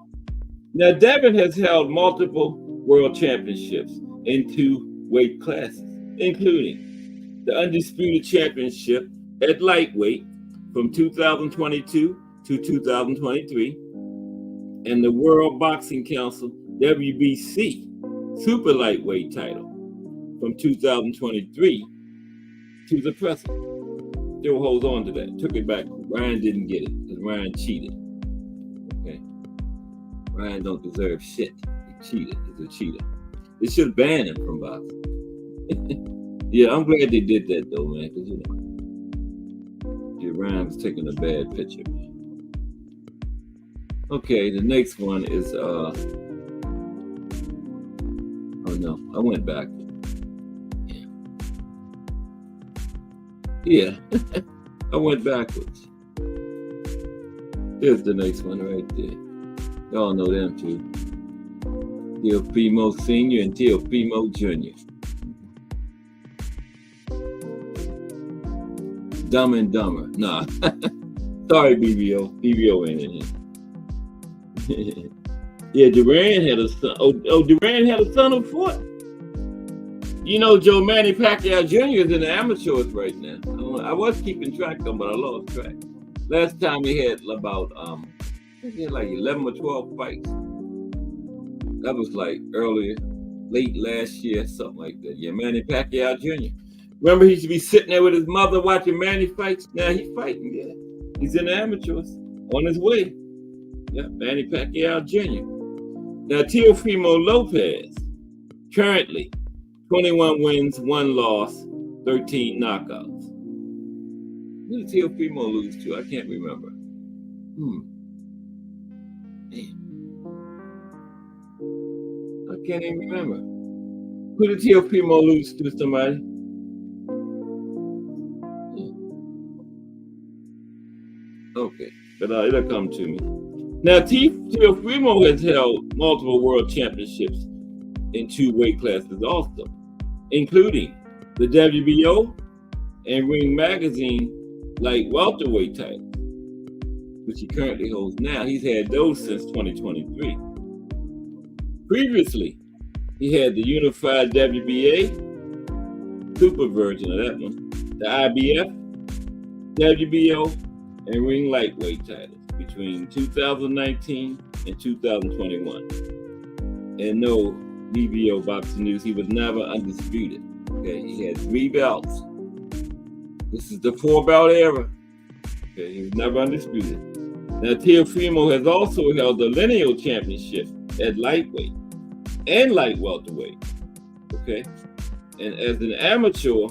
Now, Devin has held multiple world championships in 2 weight classes, including the Undisputed Championship at lightweight from 2022 to 2023. And the World Boxing Council WBC super lightweight title from 2023 to the present. Still holds on to that. Took it back. Ryan didn't get it because Ryan cheated. Okay. Ryan don't deserve shit. He cheated. He's a cheater. They should ban him from boxing. Yeah, I'm glad they did that though, man, because Ryan was taking a bad picture. Okay, the next one is oh no, I went back. Yeah. I went backwards. There's the next one right there. Y'all know them too. Teofimo Sr. and Teofimo Jr. Dumb and Dumber. Nah. Sorry, BBO. BBO ain't in here. Yeah, Duran had a son. Duran had a son who fought. You know, Joe Manny Pacquiao Jr. is in the amateurs right now. I was keeping track of him, but I lost track. Last time he had about, I think he had like 11 or 12 fights. That was like late last year, something like that. Yeah, Manny Pacquiao Jr. Remember, he used to be sitting there with his mother watching Manny fights? Now he's fighting, yeah. He's in the amateurs, on his way. Yeah, Manny Pacquiao Jr. Now, Teofimo Lopez, currently 21 wins, 1 loss, 13 knockouts. Who did Teofimo lose to? I can't remember. Damn. I can't even remember. Who did Teofimo lose to somebody? Okay, but it'll come to me. Now, Teofimo has held multiple world championships in 2 weight classes also, including the WBO and Ring Magazine light welterweight titles, which he currently holds now. He's had those since 2023. Previously, he had the unified WBA, super version of that one, the IBF, WBO, and Ring lightweight titles between 2019 and 2021. And no DBO boxing news, he was never undisputed. Okay, he had 3 belts. This is the 4-belt era. Okay, he was never undisputed. Now, Teofimo has also held the lineal championship at lightweight and light welterweight. Okay, and as an amateur,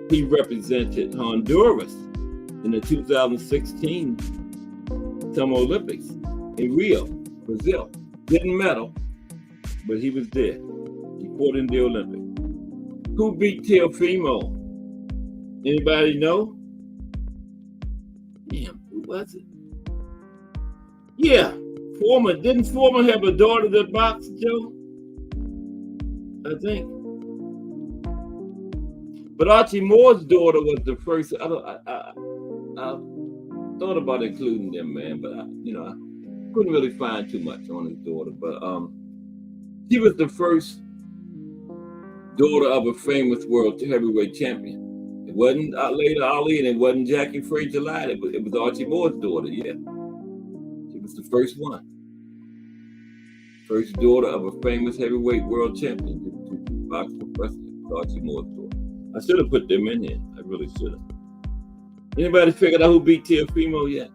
he represented Honduras in the 2016 Summer Olympics in Rio, Brazil. Didn't medal, but he was there. He fought in the Olympics. Who beat Teofimo? Anybody know? Damn, who was it? Yeah, Foreman. Didn't Foreman have a daughter that boxed, Joe? I think. But Archie Moore's daughter was the first. I thought about including them, man, but I couldn't really find too much on his daughter. But she was the first daughter of a famous world heavyweight champion. It wasn't later Ali, and it wasn't Jackie Frazier-Light. It was Archie Moore's daughter. Yeah, she was the first one. First daughter of a famous heavyweight world champion to box professionally. Archie Moore's daughter. I should have put them in here. I really should have. Anybody figured out who beat Teofimo yet?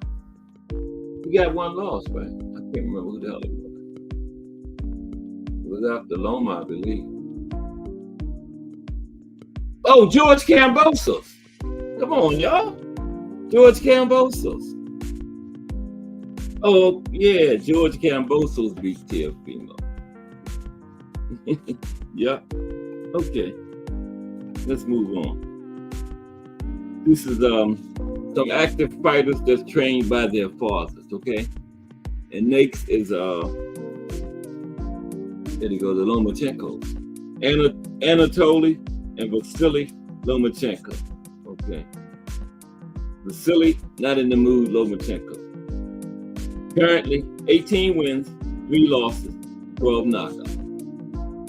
He got 1 loss, right? I can't remember who the hell it was. It was after Loma, I believe. Oh, George Kambosos. Come on, y'all. George Kambosos. Oh, yeah, George Kambosos beat Teofimo. Yeah. Okay. Let's move on. This is some active fighters that's trained by their fathers, okay? And next is there you go, the Lomachenko. Anatoly and Vasily Lomachenko. Okay. Vasily, not in the mood, Lomachenko. Currently, 18 wins, 3 losses, 12 knockouts.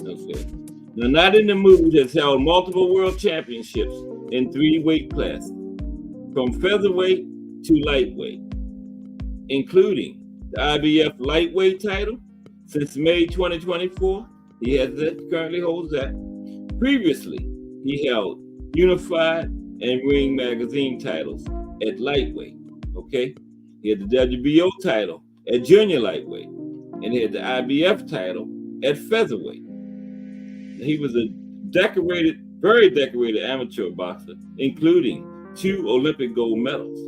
Okay. Now, Not in the Mood has held multiple world championships in 3 weight classes, from featherweight to lightweight, including the IBF lightweight title since May 2024. He currently holds that. Previously, he held unified and Ring Magazine titles at lightweight. Okay, he had the WBO title at junior lightweight, and he had the IBF title at featherweight. He was a very decorated amateur boxer, including 2 Olympic gold medals.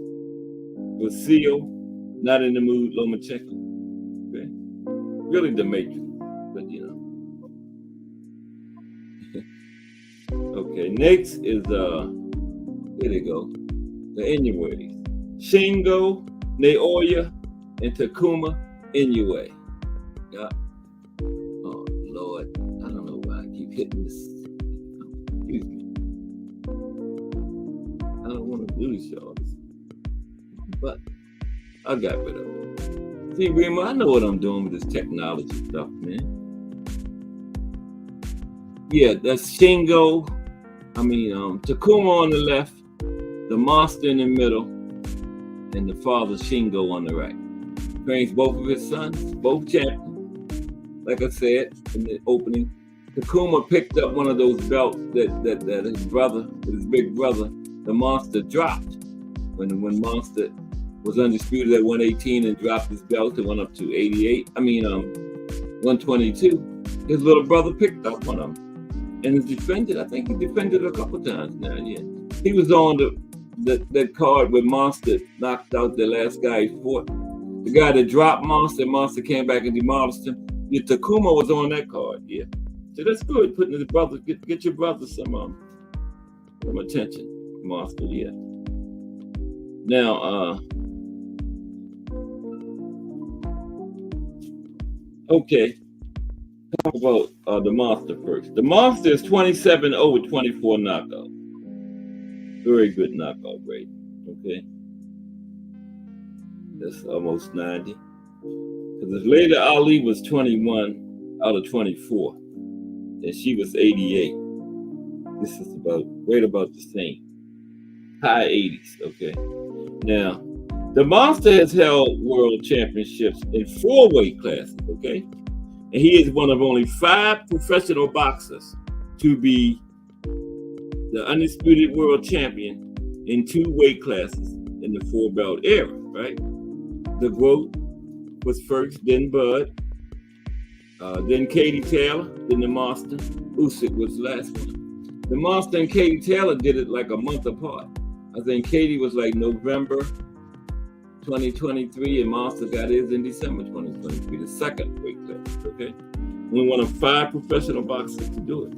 Vasily, Not in the Mood, Lomachenko. Okay, really the matrix, but Okay, next is here they go, the Inoues. Shingo Naoya and Takuma Inoue. Yeah. Oh Lord, I don't know why I keep hitting this. Excuse me. I don't want to do this, y'all, but I got rid of it. See, Rima, I know what I'm doing with this technology stuff, man. Yeah, that's Shingo. Takuma on the left, the monster in the middle, and the father Shingo on the right. Trains both of his sons, both champions. Like I said in the opening, Takuma picked up one of those belts that his brother, his big brother, the monster, dropped. When Monster was undisputed at 118 and dropped his belt and went up to 122. His little brother picked up one of them and has defended. I think he defended a couple times now. Yeah, he was on the that card where Monster knocked out the last guy he fought. The guy that dropped Monster, Monster came back and demolished him. Yeah, Takuma was on that card, yeah. So that's good. Putting his brother, get your brother some attention. Monster, yeah. Now, okay. Talk about the Monster first. The Monster is 27-0 with 24 knockouts. Very good knockout rate. Okay. That's almost 90. Because if Laila Ali was 21 out of 24, and she was 88. This is right about the same. High 80s, okay? Now, the Monster has held world championships in 4 weight classes, okay? And he is one of only 5 professional boxers to be the undisputed world champion in 2 weight classes in the 4-belt era, right? The GOAT was first, then Bud, then Katie Taylor, then the Monster. Usyk was the last one. The Monster and Katie Taylor did it like a month apart. I think Katie was like November 2023, and Monster got his in December 2023, the second weight class, okay? Only one of 5 professional boxers to do it.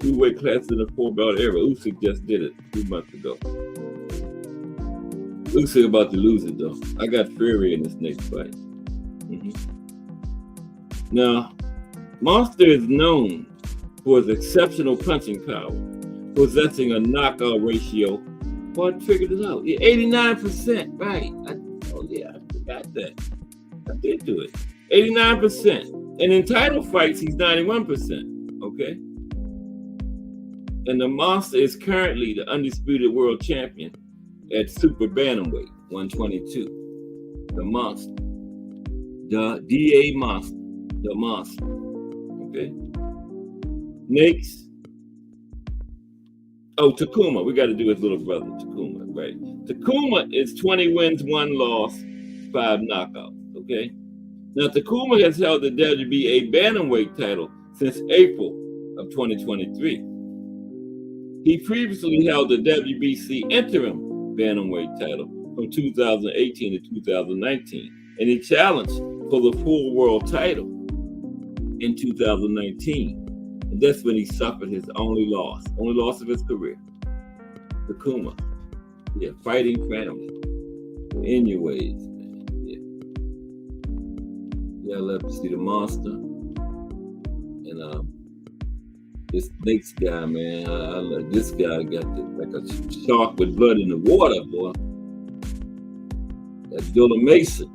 2 weight classes in the 4-belt era. Usyk just did it 2 months ago. Usyk about to lose it though. I got Fury in this next fight. Now, Monster is known for his exceptional punching power, possessing a knockout ratio. Well, I figured it out. Yeah, 89%, right? I forgot that. I did do it. 89%. And in title fights, he's 91%. Okay. And the Monster is currently the undisputed world champion at super bantamweight, 122. The Monster. The DA Monster. The Monster. Okay. Next. Oh, Takuma. We got to do his little brother, Takuma, right? Takuma is 20 wins, 1 loss, 5 knockouts. Okay. Now, Takuma has held the WBA bantamweight title since April of 2023. He previously held the WBC interim bantamweight title from 2018 to 2019, and he challenged for the full world title in 2019. And that's when he suffered his only loss of his career. Takuma. Yeah, fighting family. Anyways, man. Yeah, I love to see the Monster. And this next guy, man, I love this guy. Got like a shark with blood in the water, boy. Abdullah Mason.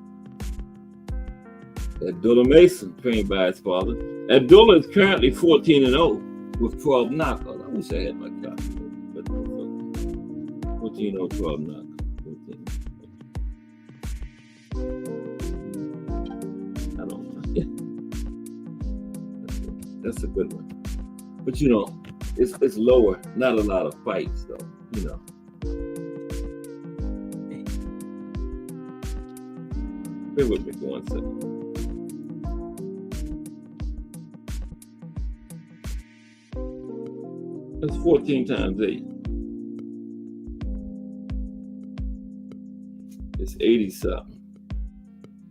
Abdullah Mason, trained by his father. Abdullah is currently 14-0 with 12 knockouts. I wish I had my calculator, but 14-0, 12 knockouts. 14. I don't know. That's a good one. But you know, it's lower. Not a lot of fights, though. You know. Bear with me for 1 second. That's 14 times 8. It's 80 something.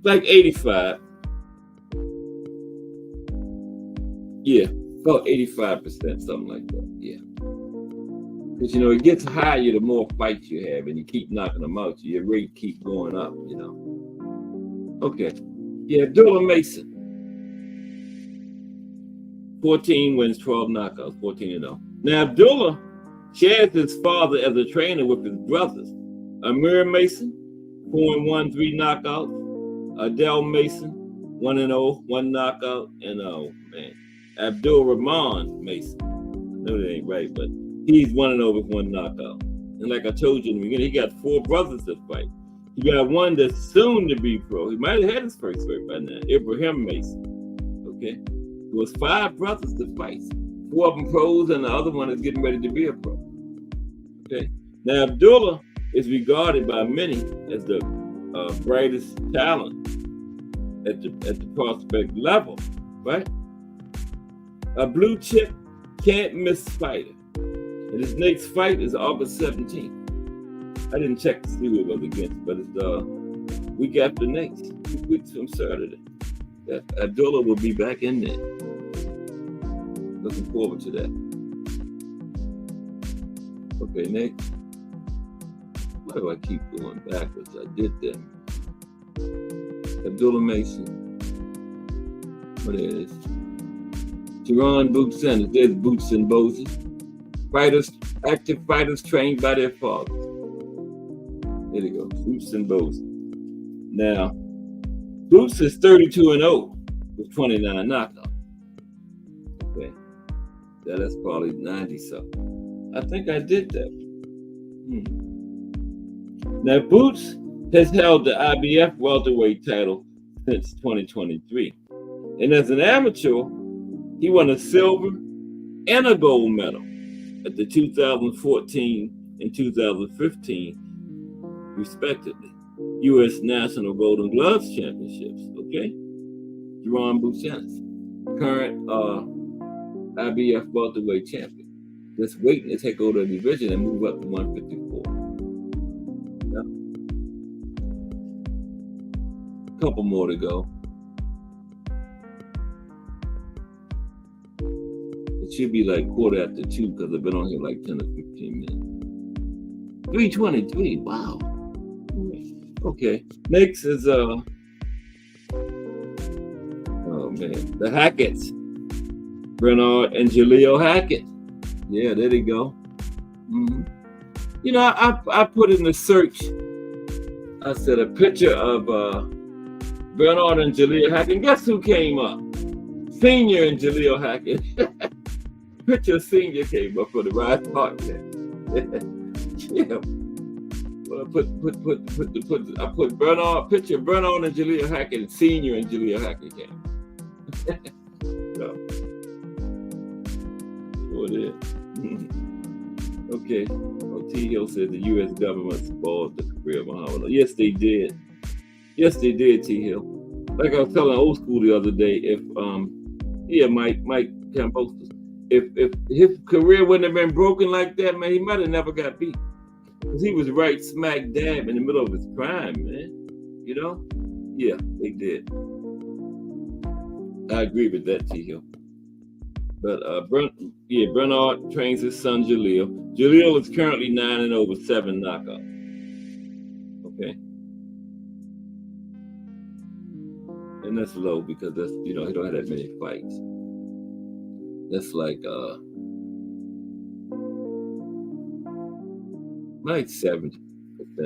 Like 85. Yeah, about 85%, something like that. Yeah. Because, you know, it gets higher the more fights you have, and you keep knocking them out. So your rate keeps going up, you know. Okay. Yeah, Abdullah Mason. 14 wins, 12 knockouts, 14-0. Now, Abdullah shares his father as a trainer with his brothers. Amir Mason, 4-1, 3 knockouts. Adele Mason, 1-0, 1 knockout. And, oh, man, Abdul Rahman Mason. I know that ain't right, but he's 1-0 with 1 knockout. And like I told you in the beginning, he got 4 brothers to fight. He got one that's soon to be pro. He might have had his first fight by now, Ibrahim Mason. Okay? There was 5 brothers to fight. 4 of them pros, and the other one is getting ready to be a pro. Okay? Now, Abdullah is regarded by many as the brightest talent at the prospect level, right? A blue chip can't miss fighter. And his next fight is August 17th. I didn't check to see who it was against, but it's week after next, 2 weeks from Saturday. Abdullah will be back in there. Looking forward to that. Okay, next. Why do I keep going backwards? I did that. Abdullah Mason. What is it? Jerron Boots Sanders. There's Boots and Boses. Fighters, active fighters trained by their fathers. There you go. Boots and Boses. Now, Boots is 32-0 with 29 knockouts. Okay. Yeah, that's probably 90-something. I think I did that. Now, Boots has held the IBF welterweight title since 2023. And as an amateur, he won a silver and a gold medal at the 2014 and 2015, respectively, U.S. National Golden Gloves Championships, okay? Jerron Boots Sanders, current IBF welterweight champion. Just waiting to take over the division and move up to 154. Yeah. Couple more to go. It should be like 2:15 because I've been on here like 10 or 15 minutes. 3:23, wow. Okay, next is oh man, the Hackett's. Bernard and Jaleel Hackett. Yeah, there they go. You know, I put in the search, I said a picture of Bernard and Jaleel Hackett. And guess who came up? Senior and Jaleel Hackett. Picture of Senior came up for the Rise podcast. Yeah. Well, I put Bernard, picture of Bernard and Jaleel Hackett, and Senior and Jaleel Hackett came. So, what it is. Okay. T. Hill said the U.S. government spoiled the career of Muhammad Ali. Yes, they did. Yes, they did, T. Hill. Like I was telling Old School the other day, if Mike Campostos, if his career wouldn't have been broken like that, man, he might have never got beat. Because he was right smack dab in the middle of his prime, man. You know? Yeah, they did. I agree with that, T. Hill. But Bernard trains his son Jaleel. Jaleel is currently 9-0 with 7 knockouts. Okay. And that's low because that's, he don't have that many fights. That's like 70%,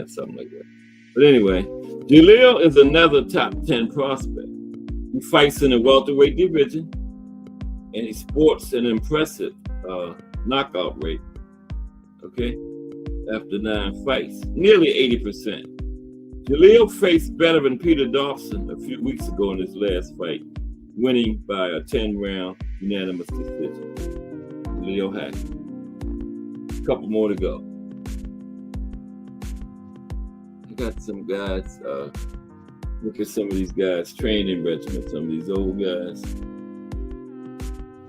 something like that. But anyway, Jaleel is another top 10 prospect. He fights in the welterweight division, and he sports an impressive knockout rate. Okay, after 9 fights, nearly 80%. Jaleel faced veteran Peter Dawson a few weeks ago in his last fight, winning by a 10-round unanimous decision. Jaleel Hackett. A couple more to go. I got some guys. Look at some of these guys' training regimen. Some of these old guys.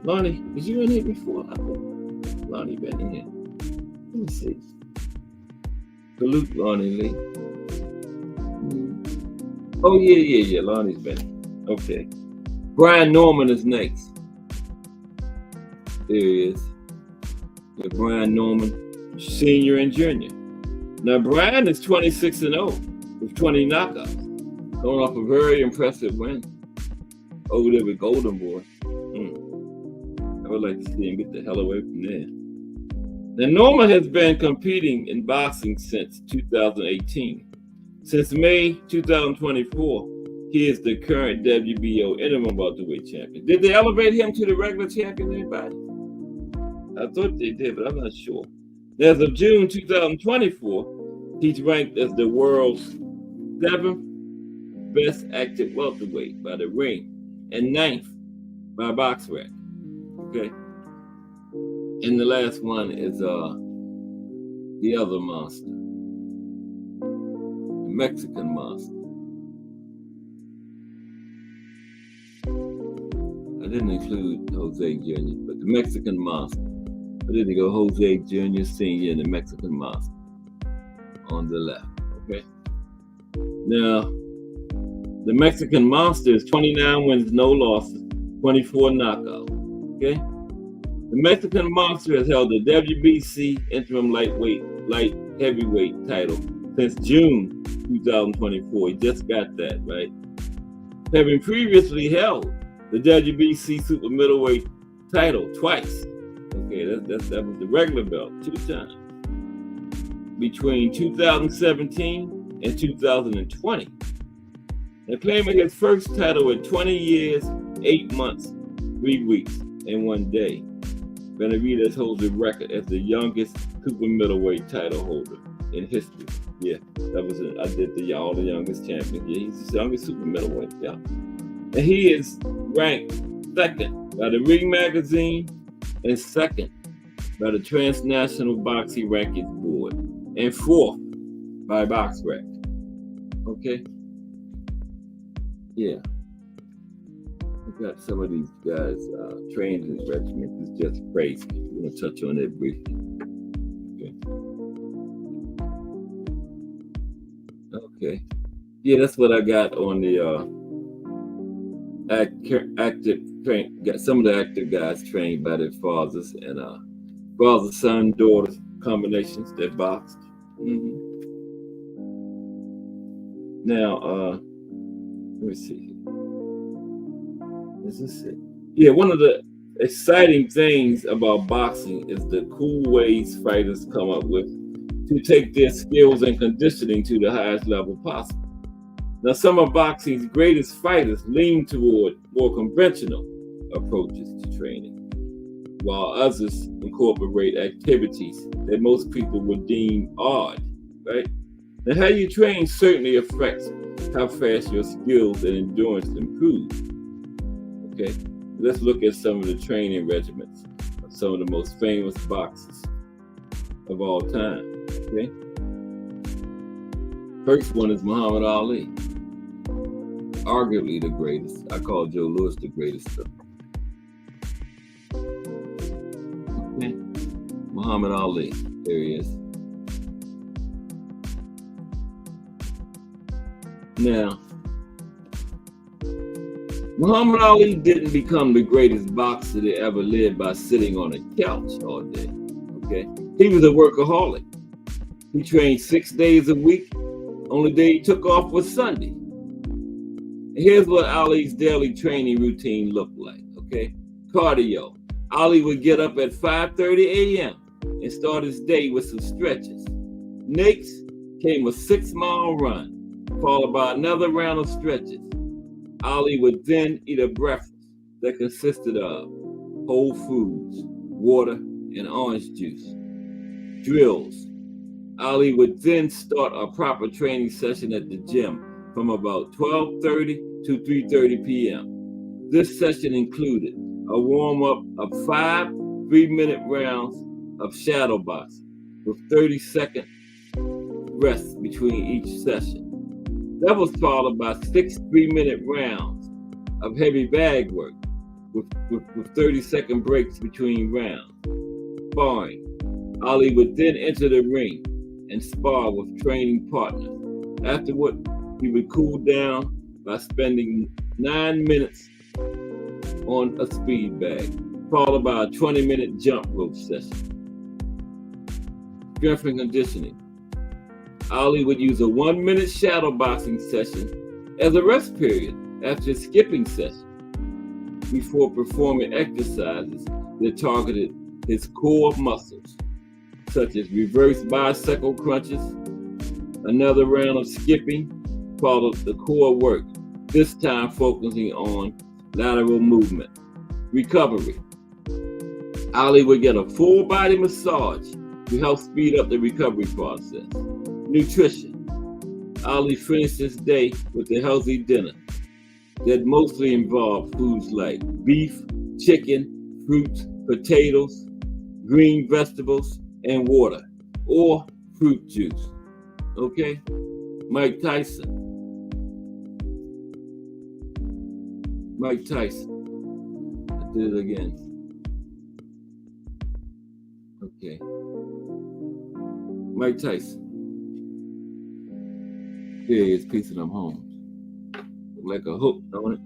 Lonnie, was you in here before? I thought Lonnie been in here. Let me see. Salute Lonnie Lee. Oh, yeah. Lonnie's been here. Okay. Brian Norman is next. There he is. Yeah, Brian Norman, senior and junior. Now, Brian is 26-0 with 20 knockouts. Going off a very impressive win over there with Golden Boy. I would like to see him get the hell away from there. Now, Norman has been competing in boxing since 2018. Since May 2024, he is the current WBO interim welterweight champion. Did they elevate him to the regular champion, anybody? I thought they did, but I'm not sure. As of June 2024, he's ranked as the world's 7th best active welterweight by the Ring and 9th by BoxRec. Okay. And the last one is the other monster, the Mexican monster. I didn't include Jose Jr., but the Mexican monster. I didn't go Jose Jr., Sr., and the Mexican monster. on the left. Okay. Now, the Mexican Monster is 29 wins, no losses, 24 knockouts. Okay. The Mexican Monster has held the WBC interim light heavyweight title since June 2024. He just got that, right? Having previously held the WBC super middleweight title twice. Okay, that was the regular belt 2 times. Between 2017 and 2020. And claiming his first title in 20 years, 8 months, 3 weeks, and 1 day. Benavidez holds the record as the youngest super middleweight title holder in history. Yeah, that was it. I did all the youngest champions. Yeah, he's the youngest super middleweight. Yeah, and he is ranked second by the Ring Magazine and second by the Transnational Boxing Rankings Board and fourth by BoxRec. Okay. Yeah. I got some of these guys training regiments. It's just crazy. I'm going to touch on that briefly. Okay. Yeah, that's what I got on the active train. Got some of the active guys trained by their fathers and father, son, daughters combinations that boxed. Mm-hmm. Now, let me see. Is this it? Yeah, one of the exciting things about boxing is the cool ways fighters come up with to take their skills and conditioning to the highest level possible. Now, some of boxing's greatest fighters lean toward more conventional approaches to training, while others incorporate activities that most people would deem odd, right? Now, how you train certainly affects how fast your skills and endurance improve. Okay, let's look at some of the training regimens of some of the most famous boxers of all time. Okay, first one is Muhammad Ali, arguably the greatest. I call Joe Louis the greatest though. Okay, Muhammad Ali, there he is. Now, Muhammad Ali didn't become the greatest boxer that ever lived by sitting on a couch all day. Okay, he was a workaholic. He trained 6 days a week. Only day he took off was Sunday. And here's what Ali's daily training routine looked like. Okay, cardio. Ali would get up at 5:30 a.m. and start his day with some stretches. Next came a 6-mile run, followed by another round of stretches. Ali would then eat a breakfast that consisted of whole foods, water, and orange juice. Drills. Ali would then start a proper training session at the gym from about 12:30 to 3:30 p.m. This session included a warm-up of 5 3-minute rounds of shadow boxing with 30-second rests between each session. That was followed by 6 3-minute rounds of heavy bag work with 30-second breaks between rounds. Sparring. Ali would then enter the ring and spar with training partners. Afterward, he would cool down by spending 9 minutes on a speed bag, followed by a 20-minute jump rope session. Strength and conditioning. Ali would use a 1-minute shadow boxing session as a rest period after a skipping session before performing exercises that targeted his core muscles, such as reverse bicycle crunches. Another round of skipping followed the core work, this time focusing on lateral movement. Recovery. Ali would get a full body massage to help speed up the recovery process. Nutrition. Ali finished his day with a healthy dinner that mostly involved foods like beef, chicken, fruits, potatoes, green vegetables, and water, or fruit juice. Okay? Mike Tyson. Mike Tyson. I did it again. Okay. Mike Tyson. Here is piece of them homes. Like a hook on it.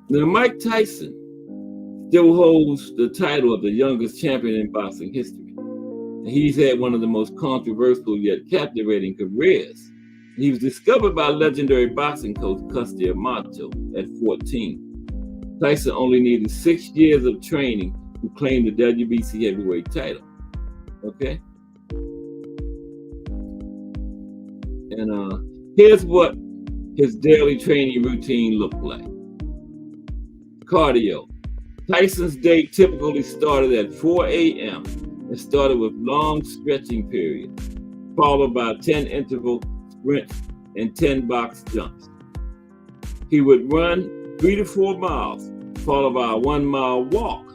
Now, Mike Tyson still holds the title of the youngest champion in boxing history. And he's had one of the most controversial yet captivating careers. He was discovered by legendary boxing coach Cus D'Amato at 14. Tyson only needed 6 years of training to claim the WBC heavyweight title. Okay? And here's what his daily training routine looked like. Cardio. Tyson's day typically started at 4 a.m. and started with long stretching periods, followed by 10 interval sprints and 10 box jumps. He would run 3 to 4 miles, followed by a 1 mile walk.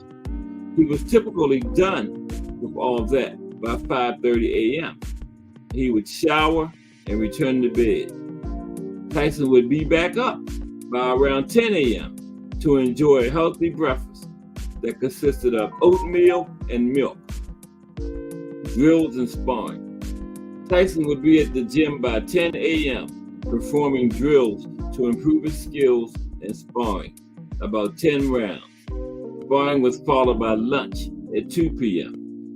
He was typically done with all of that by 5:30 a.m. He would shower and return to bed. Tyson would be back up by around 10 a.m. to enjoy a healthy breakfast that consisted of oatmeal and milk, drills and sparring. Tyson would be at the gym by 10 a.m. performing drills to improve his skills and sparring, about 10 rounds. Sparring was followed by lunch at 2 p.m.,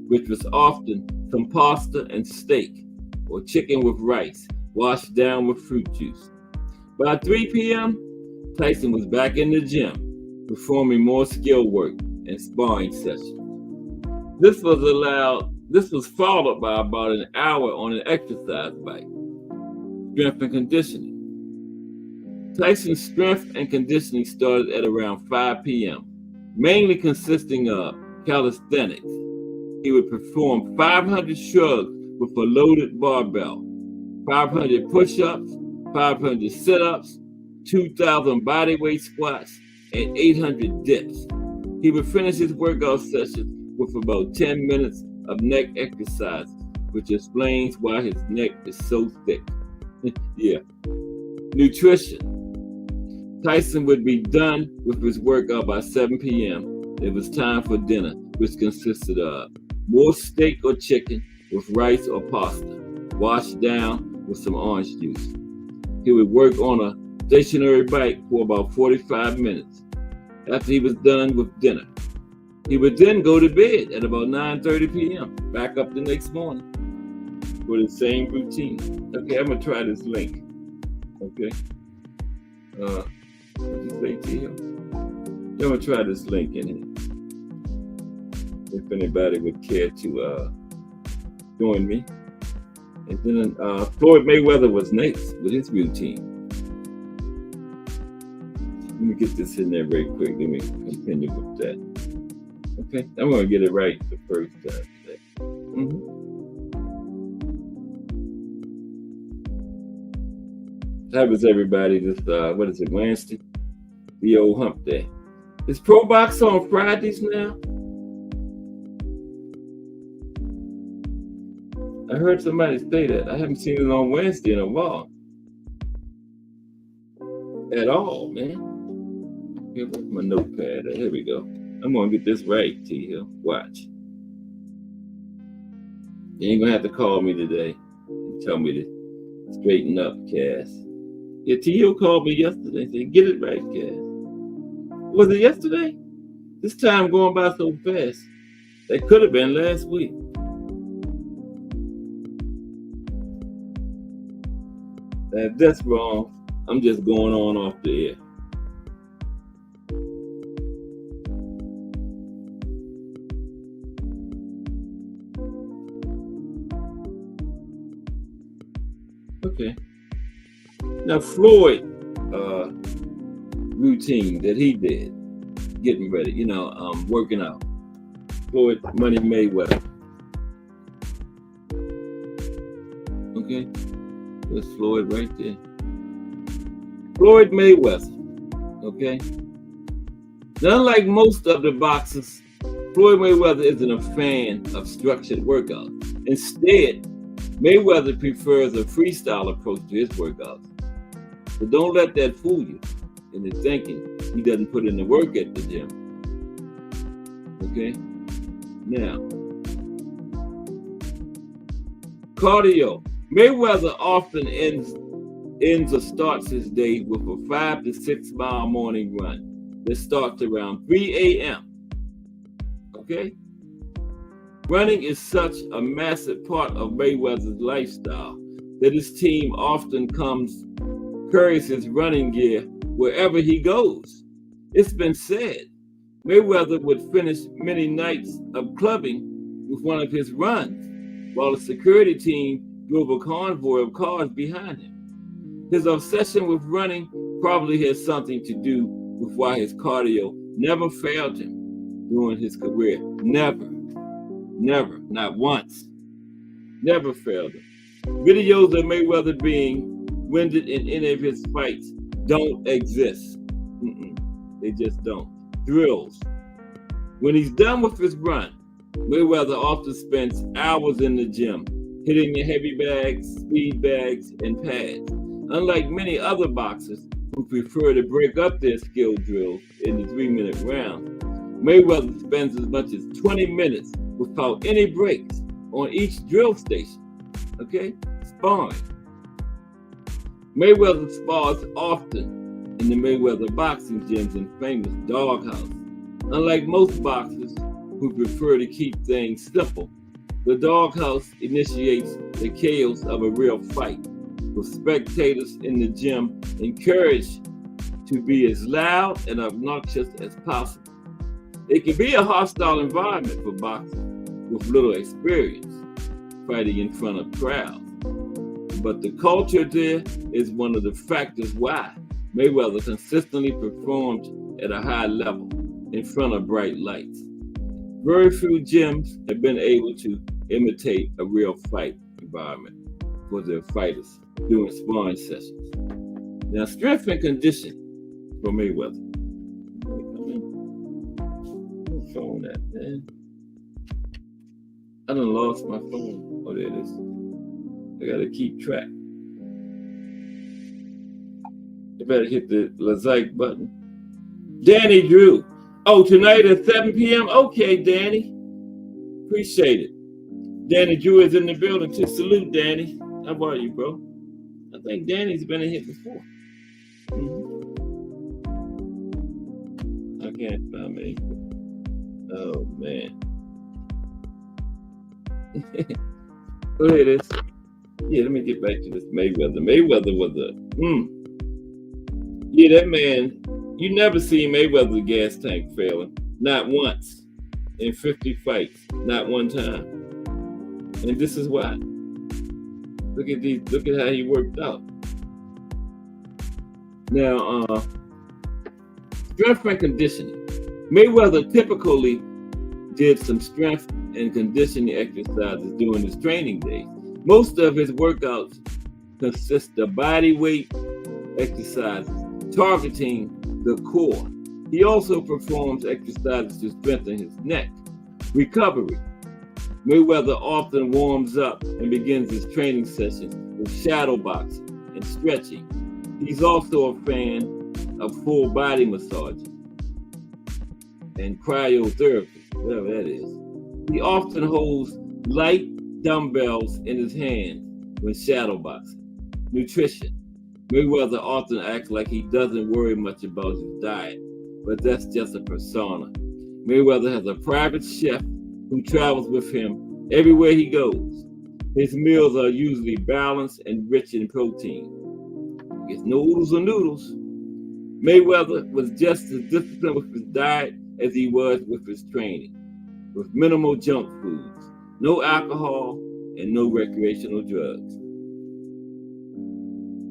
which was often some pasta and steak or chicken with rice, washed down with fruit juice. By 3 p.m., Tyson was back in the gym, performing more skill work and sparring sessions. This was followed by about an hour on an exercise bike, strength and conditioning. Tyson's strength and conditioning started at around 5 p.m., mainly consisting of calisthenics. He would perform 500 shrugs with a loaded barbell, 500 push-ups, 500 sit-ups, 2,000 bodyweight squats, and 800 dips. He would finish his workout session with about 10 minutes of neck exercises, which explains why his neck is so thick. Yeah. Nutrition. Tyson would be done with his workout by 7 p.m. It was time for dinner, which consisted of more steak or chicken with rice or pasta, washed down with some orange juice. He would work on a stationary bike for about 45 minutes. After he was done with dinner, he would then go to bed at about 9:30 p.m., back up the next morning for the same routine. Okay, I'm gonna try this link. Okay. What did you say, Tio? I'm gonna try this link in here. If anybody would care to join me. And then Floyd Mayweather was next with his routine. Let me get this in there very quick. Let me continue with that. Okay, I'm going to get it right the first time today. How was everybody this, what is it, Wednesday? The old hump day. Is Pro Box on Fridays now? I heard somebody say that. I haven't seen it on Wednesday in a while. At all, man. Here's my notepad. Here we go. I'm going to get this right, T-Hill. Watch. You ain't going to have to call me today and tell me to straighten up, Cass. Yeah, T-Hill called me yesterday and said, get it right, Cass. Was it yesterday? This time going by so fast. That could have been last week. If that's wrong, I'm just going on off the air. Okay. Now Floyd routine that he did, getting ready, working out. Floyd Money Mayweather. Okay. There's Floyd right there. Floyd Mayweather. Okay. Now, unlike most of the boxers, Floyd Mayweather isn't a fan of structured workouts. Instead, Mayweather prefers a freestyle approach to his workouts. But don't let that fool you into thinking he doesn't put in the work at the gym. Okay? Now, cardio. Mayweather often ends or starts his day with a 5 to 6 mile morning run that starts around 3 a.m. Okay? Running is such a massive part of Mayweather's lifestyle that his team often carries his running gear wherever he goes. It's been said Mayweather would finish many nights of clubbing with one of his runs, while the security team drove a convoy of cars behind him. His obsession with running probably has something to do with why his cardio never failed him during his career. Never, not once, never failed him. Videos of Mayweather being winded in any of his fights don't exist. They just don't. Drills. When he's done with his run, Mayweather often spends hours in the gym, hitting the heavy bags, speed bags, and pads. Unlike many other boxers who prefer to break up their skill drills in the 3-minute round, Mayweather spends as much as 20 minutes without any breaks on each drill station. Okay? Sparring. Mayweather spars often in the Mayweather boxing gyms and famous Doghouse. Unlike most boxers who prefer to keep things simple, the Doghouse initiates the chaos of a real fight, with spectators in the gym encouraged to be as loud and obnoxious as possible. It can be a hostile environment for boxers with little experience fighting in front of crowds. But the culture there is one of the factors why Mayweather consistently performed at a high level in front of bright lights. Very few gyms have been able to imitate a real fight environment for their fighters during sparring sessions. Now, strength and conditioning for Mayweather. Where's my phone at, man? I done lost my phone. Oh, there it is. I gotta keep track. You better hit the like button. Danny Drew. Oh, tonight at 7 p.m.? Okay, Danny. Appreciate it. Danny Drew is in the building too. Salute, Danny. How are you, bro? I think Danny's been in here before. I can't find me. Oh, man. Oh, here it is. Yeah, let me get back to this Mayweather. Mayweather was yeah, that man, you never see Mayweather's gas tank failing. Not once. In 50 fights. Not one time. And this is why. Look at how he worked out. Now, strength and conditioning. Mayweather typically did some strength and conditioning exercises during his training days. Most of his workouts consist of body weight exercises targeting the core. He also performs exercises to strengthen his neck. Recovery. Mayweather often warms up and begins his training sessions with shadow boxing and stretching. He's also a fan of full body massaging and cryotherapy, whatever that is. He often holds light dumbbells in his hands when shadow boxing. Nutrition. Mayweather often acts like he doesn't worry much about his diet, but that's just a persona. Mayweather has a private chef who travels with him everywhere he goes. His meals are usually balanced and rich in protein. It's no oodles or noodles. Mayweather was just as disciplined with his diet as he was with his training, with minimal junk foods, no alcohol, and no recreational drugs.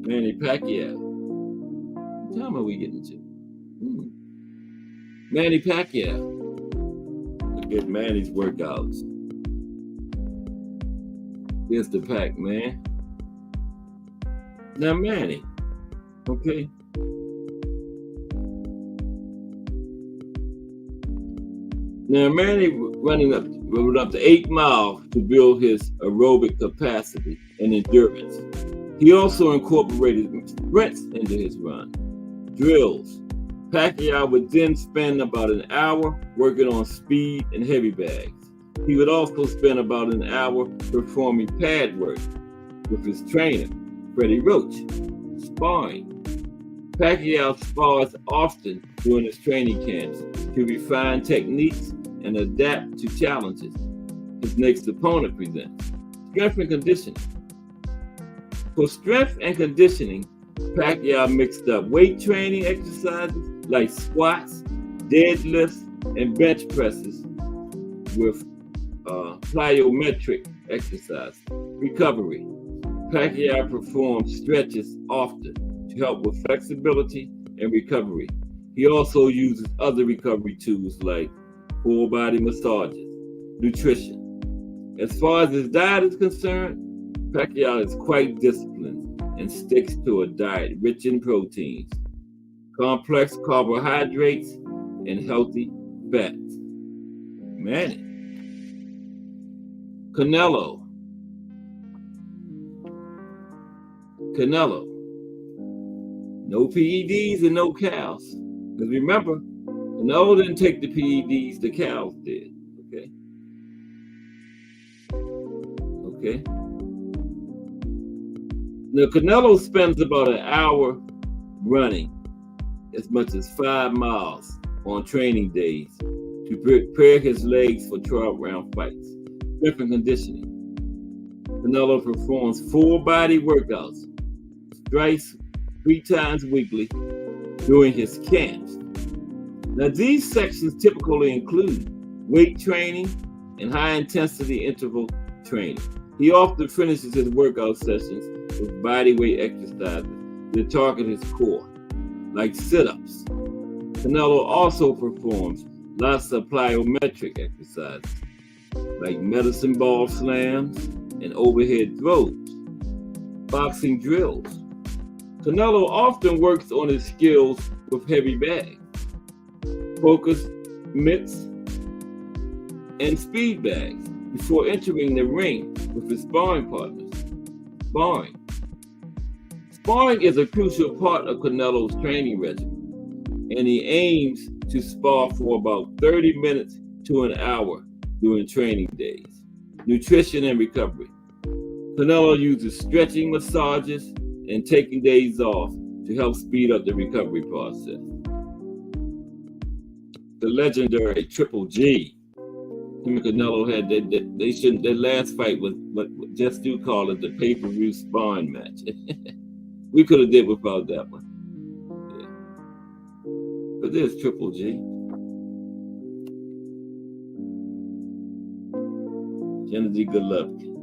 Manny Pacquiao. What time are we getting to? Manny Pacquiao. Look at Manny's workouts. Here's the pack, man. Now, Manny. Okay. Now, Manny running up to 8 miles to build his aerobic capacity and endurance. He also incorporated sprints into his run. Drills. Pacquiao would then spend about an hour working on speed and heavy bags. He would also spend about an hour performing pad work. with his trainer, Freddie Roach. Sparring. Pacquiao spars often during his training camps to refine techniques and adapt to challenges his next opponent presents. Strength and conditioning. For strength and conditioning, Pacquiao mixed up weight training exercises like squats, deadlifts, and bench presses with plyometric exercise. Recovery. Pacquiao performs stretches often to help with flexibility and recovery. He also uses other recovery tools like full body massages. Nutrition. As far as his diet is concerned, Pacquiao is quite disciplined and sticks to a diet rich in proteins, complex carbohydrates, and healthy fats. Manny. Canelo. No PEDs and no cows. Because remember, Canelo didn't take the PEDs, the cows did. Okay. Now, Canelo spends about an hour running as much as 5 miles on training days to prepare his legs for 12-round fights. Strength and conditioning. Canelo performs full-body workouts thrice, 3 times weekly during his camps. Now, these sections typically include weight training and high-intensity interval training. He often finishes his workout sessions with bodyweight exercises that target his core, like sit-ups. Canelo also performs lots of plyometric exercises, like medicine ball slams and overhead throws, boxing drills. Canelo often works on his skills with heavy bags, focus mitts, and speed bags before entering the ring with his sparring partners. Sparring is a crucial part of Canelo's training regimen, and he aims to spar for about 30 minutes to an hour during training days. Nutrition and recovery. Canelo uses stretching massages and taking days off to help speed up the recovery process. The legendary Triple G. Him and Canelo had their last fight was what Just Do call it the pay-per-view sparring match. We could have did without that one. Yeah. But there's Triple G. Kennedy Golovkin.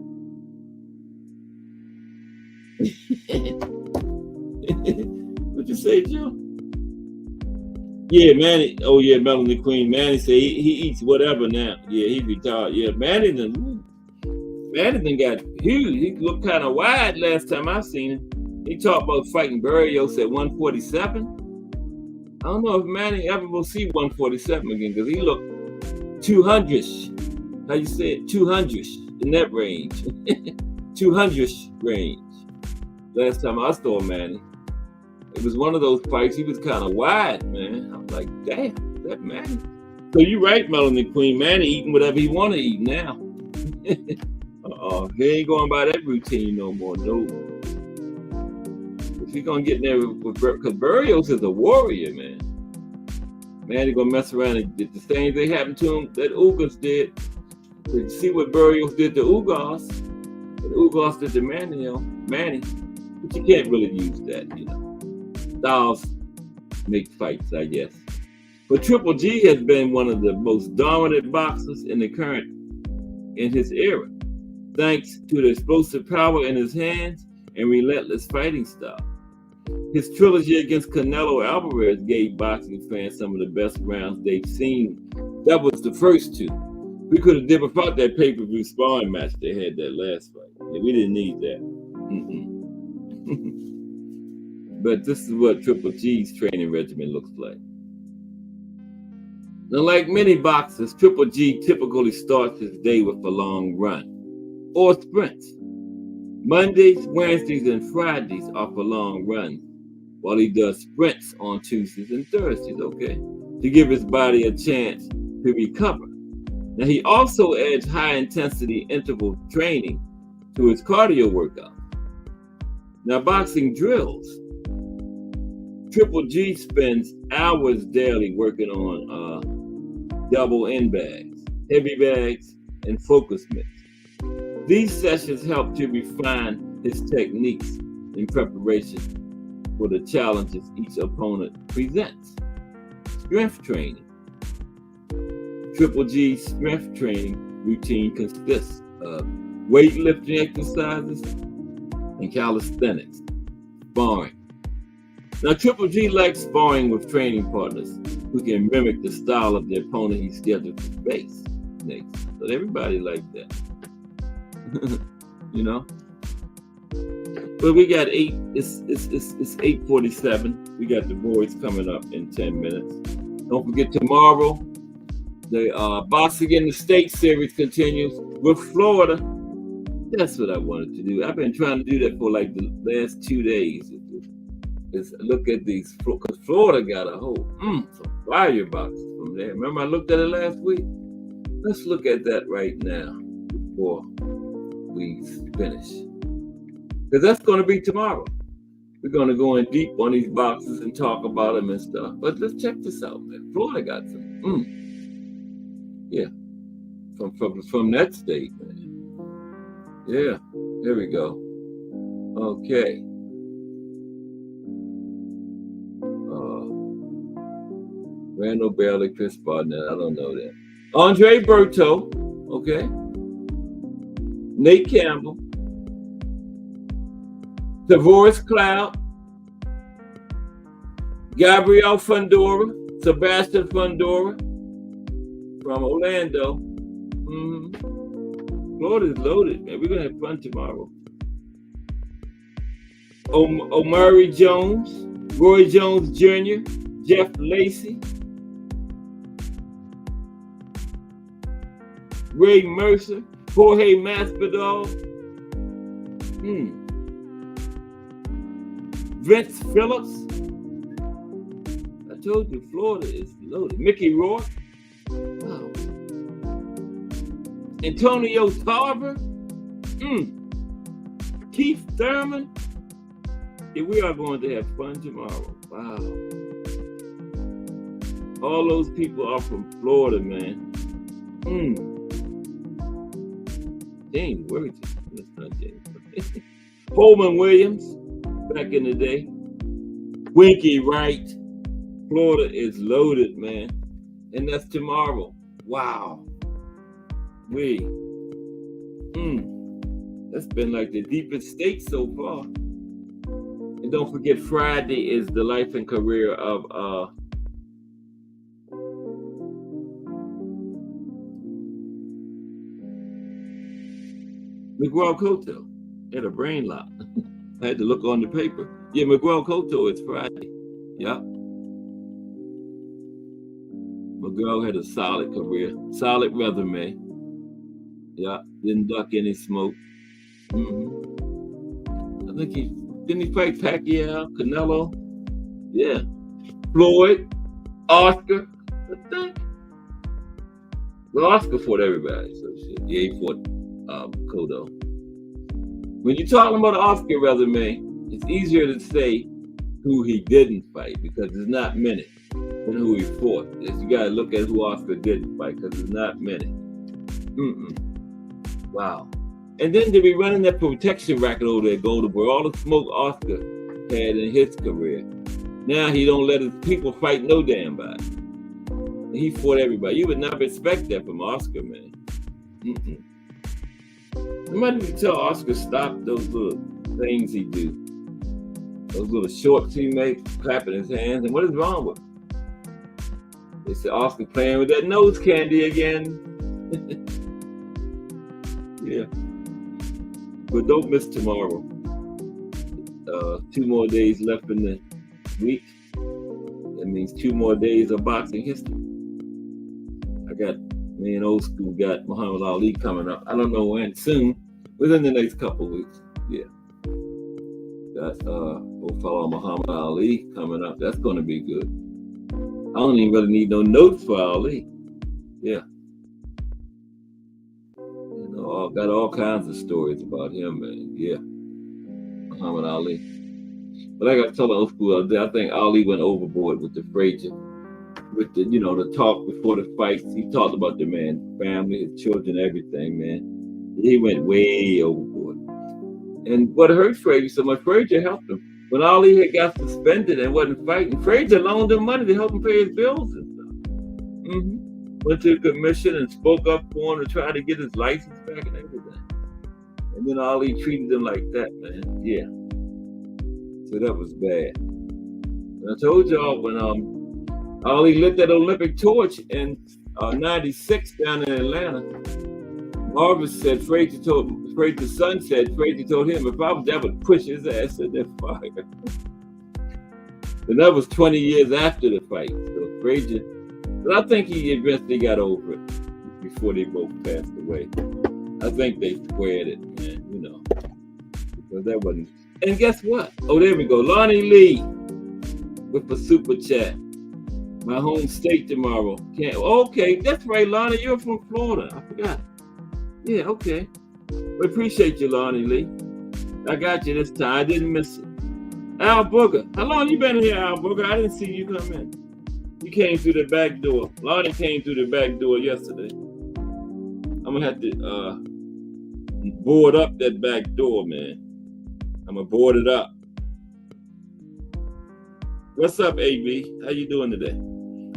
What you say, Joe? Yeah, Manny. Oh yeah, Melanie Queen. Manny say he eats whatever now. Yeah, he retired. Yeah, Manny done got huge. He looked kind of wide last time I seen him. He talked about fighting Barrios at 147. I don't know if Manny ever will see 147 again because he looked 200ish. How you say it? 200ish in that range. 200ish range. Last time I saw Manny. It was one of those fights. He was kind of wide, man. I was like, damn, is that Manny? So you're right, Melanie Queen. Manny eating whatever he want to eat now. He ain't going by that routine no more. No. If he gonna get in there because Barrios is a warrior, man. Manny gonna mess around and get the same thing happened to him that Ugas did. You see what Barrios did to Ugas, and Ugas did to Manny. But you can't really use that, you know. Styles make fights, I guess. But Triple G has been one of the most dominant boxers in his era, thanks to the explosive power in his hands and relentless fighting style. His trilogy against Canelo Alvarez gave boxing fans some of the best rounds they've seen. That was the first two. We could have did without that pay-per-view sparring match they had that last fight. Yeah, we didn't need that. But this is what Triple G's training regimen looks like. Now, like many boxers, Triple G typically starts his day with a long run or sprints. Mondays, Wednesdays, and Fridays are for long runs, while he does sprints on Tuesdays and Thursdays, okay, to give his body a chance to recover. Now, he also adds high-intensity interval training to his cardio workout. Now, boxing drills. Triple G spends hours daily working on double end bags, heavy bags, and focus mitts. These sessions help to refine his techniques in preparation for the challenges each opponent presents. Strength training. Triple G's strength training routine consists of weightlifting exercises and calisthenics, sparring. Now, Triple G likes sparring with training partners who can mimic the style of the opponent he's scheduled to face next. But everybody likes that. You know? But we got it's 8:47. We got the boys coming up in 10 minutes. Don't forget tomorrow, the Boxing in the State series continues with Florida. That's what I wanted to do. I've been trying to do that for like the last 2 days. Is look at these, because Florida got a whole some fire boxes from there. Remember I looked at it last week? Let's look at that right now before we finish. Because that's going to be tomorrow. We're going to go in deep on these boxes and talk about them and stuff. But let's check this out, man. Florida got some. Yeah. From that state, man. Yeah. Here we go. Okay. Randall Bailey, Chris Barnett. I don't know that. Andre Berto. Okay. Nate Campbell. Tavoris Cloud. Gabriel Fundora. Sebastian Fundora from Orlando. Florida's loaded, man. We're going to have fun tomorrow. Omari Jones. Roy Jones Jr. Jeff Lacey. Ray Mercer, Jorge Masvidal, Vince Phillips. I told you Florida is loaded. Mickey Rourke. Wow. Antonio Tarver. Keith Thurman. Yeah, we are going to have fun tomorrow. Wow. All those people are from Florida, man. James Worthington. That's not James. Coleman Williams, back in the day. Winky Wright. Florida is loaded, man. And that's tomorrow. Wow. That's been like the deepest state so far. And don't forget, Friday is the life and career of Miguel Cotto. Had a brain lock. I had to look on the paper. Yeah, Miguel Cotto is Friday. Yeah. Miguel had a solid career, solid resume. Yeah, didn't duck any smoke. I think didn't he fight Pacquiao, Canelo? Yeah. Floyd, Oscar. I think. Well, Oscar fought everybody, so shit. Yeah, he fought Cotto. When you're talking about Oscar resume, it's easier to say who he didn't fight because there's not many, than who he fought. You got to look at who Oscar didn't fight because there's not many. Wow. And then to be running that protection racket over there, Golden Boy, all the smoke Oscar had in his career. Now he don't let his people fight no damn body. He fought everybody. You would never expect that from Oscar, man. Somebody to tell Oscar stop those little things he do. Those little shorts he makes, clapping his hands. And what is wrong with him? They said Oscar playing with that nose candy again. Yeah. But don't miss tomorrow. 2 more days left in the week. That means 2 more days of boxing history. Me and Old School got Muhammad Ali coming up. I don't know when, soon, within the next couple of weeks. Yeah. Got old fellow Muhammad Ali coming up. That's going to be good. I don't even really need no notes for Ali. Yeah. You know, got all kinds of stories about him, man. Yeah. Muhammad Ali. But like I told the old school, I think Ali went overboard with the Frazier, with the the talk before the fights. He talked about the man, family, his children, everything, man. He went way overboard. And what hurt Frazier so much, Frazier helped him. When Ali had got suspended and wasn't fighting, Frazier loaned him money to help him pay his bills and stuff. Went to the commission and spoke up for him to try to get his license back and everything. And then Ali treated him like that, man. Yeah. So that was bad. And I told y'all when Ali lit that Olympic torch in '96 down in Atlanta, Marvin said Frazier's son said Frazier told him if I was there, I would push his ass in that fire. And that was 20 years after the fight. So Frazier, but I think he eventually got over it before they both passed away. I think they squared it, man, because that wasn't. And guess what? Oh, there we go. Lonnie Lee with a super chat. My home state tomorrow. Okay, that's right, Lonnie. You're from Florida. I forgot. Yeah, okay. We appreciate you, Lonnie Lee. I got you this time. I didn't miss it. Al Booger. How long you been here, Al Booger? I didn't see you come in. You came through the back door. Lonnie came through the back door yesterday. I'm going to have to board up that back door, man. I'm going to board it up. What's up, AB? How you doing today?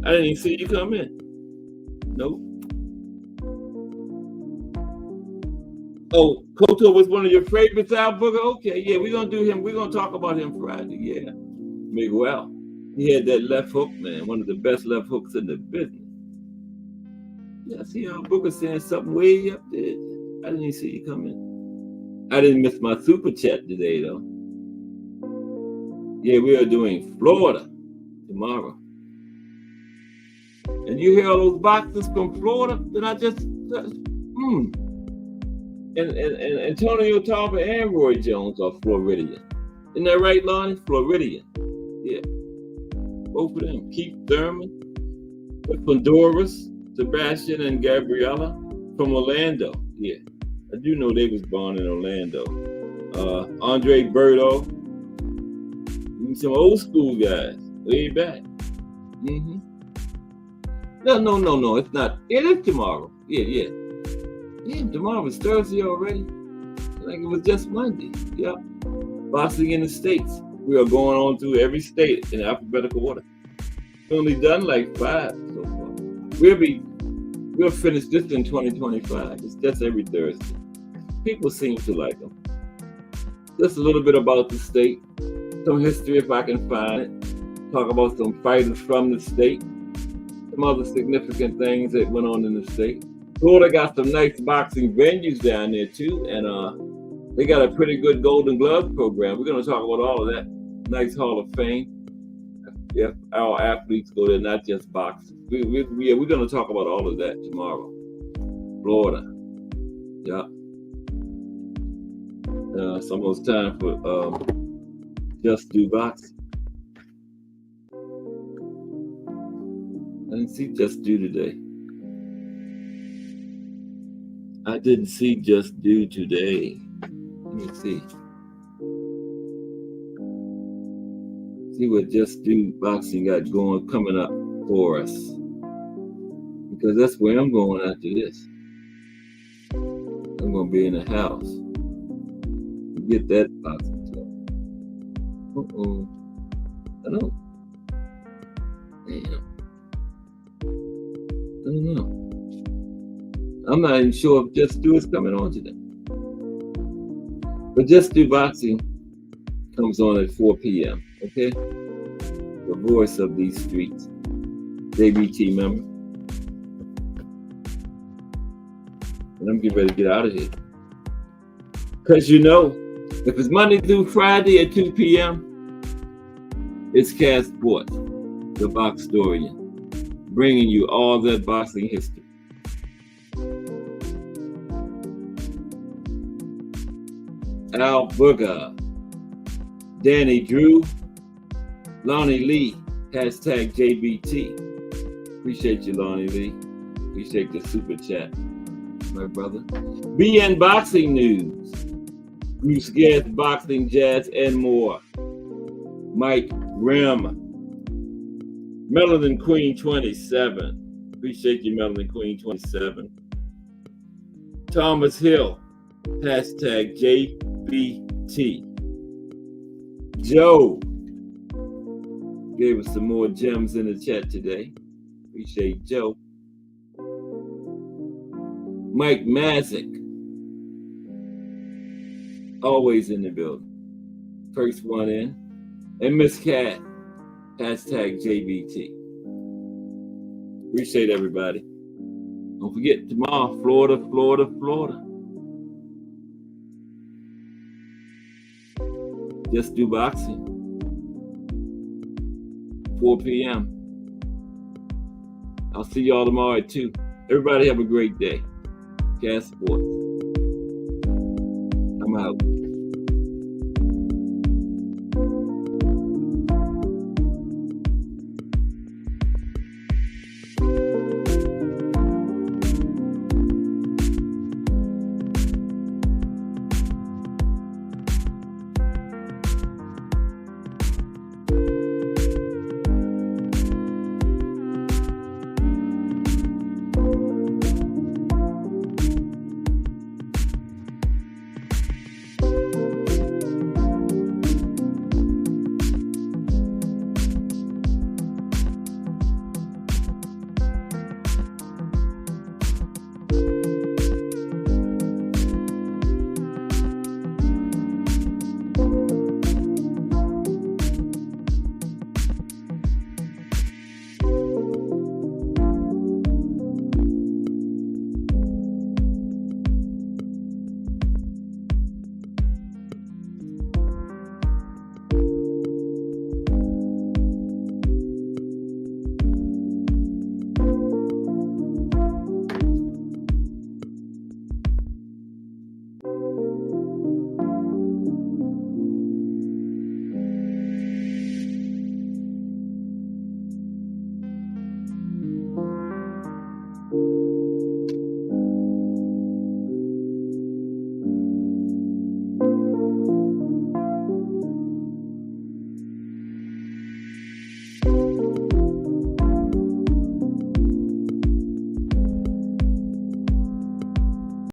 I didn't even see you come in. Nope. Oh, Koto was one of your favorites, Al Booger? Okay, yeah, we're going to do him. We're going to talk about him Friday, yeah. Miguel. He had that left hook, man. One of the best left hooks in the business. Yeah, I see Al Booger saying something way up there. I didn't even see you come in. I didn't miss my super chat today, though. Yeah, we are doing Florida tomorrow. And you hear all those boxers from Florida that I just and Antonio Tarver and Roy Jones are Floridian. Isn't that right, Lonnie? Floridian. Yeah. Both of them. Keith Thurman from Honduras, Sebastian and Gabriella from Orlando. Yeah. I do know they was born in Orlando. Andre Berto. Some old school guys. Way back. No. It's not. It is tomorrow. Yeah. Yeah, tomorrow is Thursday already. I think it was just Monday. Yeah. Boxing in the States. We are going on through every state in alphabetical order. We've only done like 5 so far. We'll finish this in 2025. It's just every Thursday. People seem to like them. Just a little bit about the state. Some history if I can find it. Talk about some fighters from the state. Some other significant things that went on in the state. Florida got some nice boxing venues down there too. And they got a pretty good Golden Glove program. We're going to talk about all of that. Nice Hall of Fame. If our athletes go there, not just boxing. We're going to talk about all of that tomorrow. Florida. Yeah. It's almost time for Just Do Boxing. I didn't see Just Do today. I didn't see Just Do today. Let me see. See what Just Do Boxing got coming up for us. Because that's where I'm going after this. I'm going to be in the house. Get that boxing talk. I know. Damn. I don't know. I'm not even sure if Just Do is coming on today. But Just Do Boxing comes on at 4 p.m. Okay? The voice of these streets. JBT member. And I'm getting ready to get out of here. Because if it's Monday through Friday at 2 p.m., it's Cass Sports, the Boxtorian, bringing you all that boxing history. Al Booger, Danny Drew, Lonnie Lee, hashtag JBT. Appreciate you, Lonnie Lee. Appreciate the super chat, my brother. BN Boxing News. Bruce Guest, boxing, jazz, and more. Mike Rim. Melanin Queen 27. Appreciate you, Melanin Queen 27. Thomas Hill. Hashtag JBT. Joe gave us some more gems in the chat today. Appreciate Joe. Mike Mazik. Always in the building. First one in. And Miss Cat. Hashtag JBT. Appreciate everybody. Don't forget tomorrow, Florida. Just Do Boxing. 4 p.m. I'll see y'all tomorrow at 2. Everybody have a great day. Cast Sports. I'm out.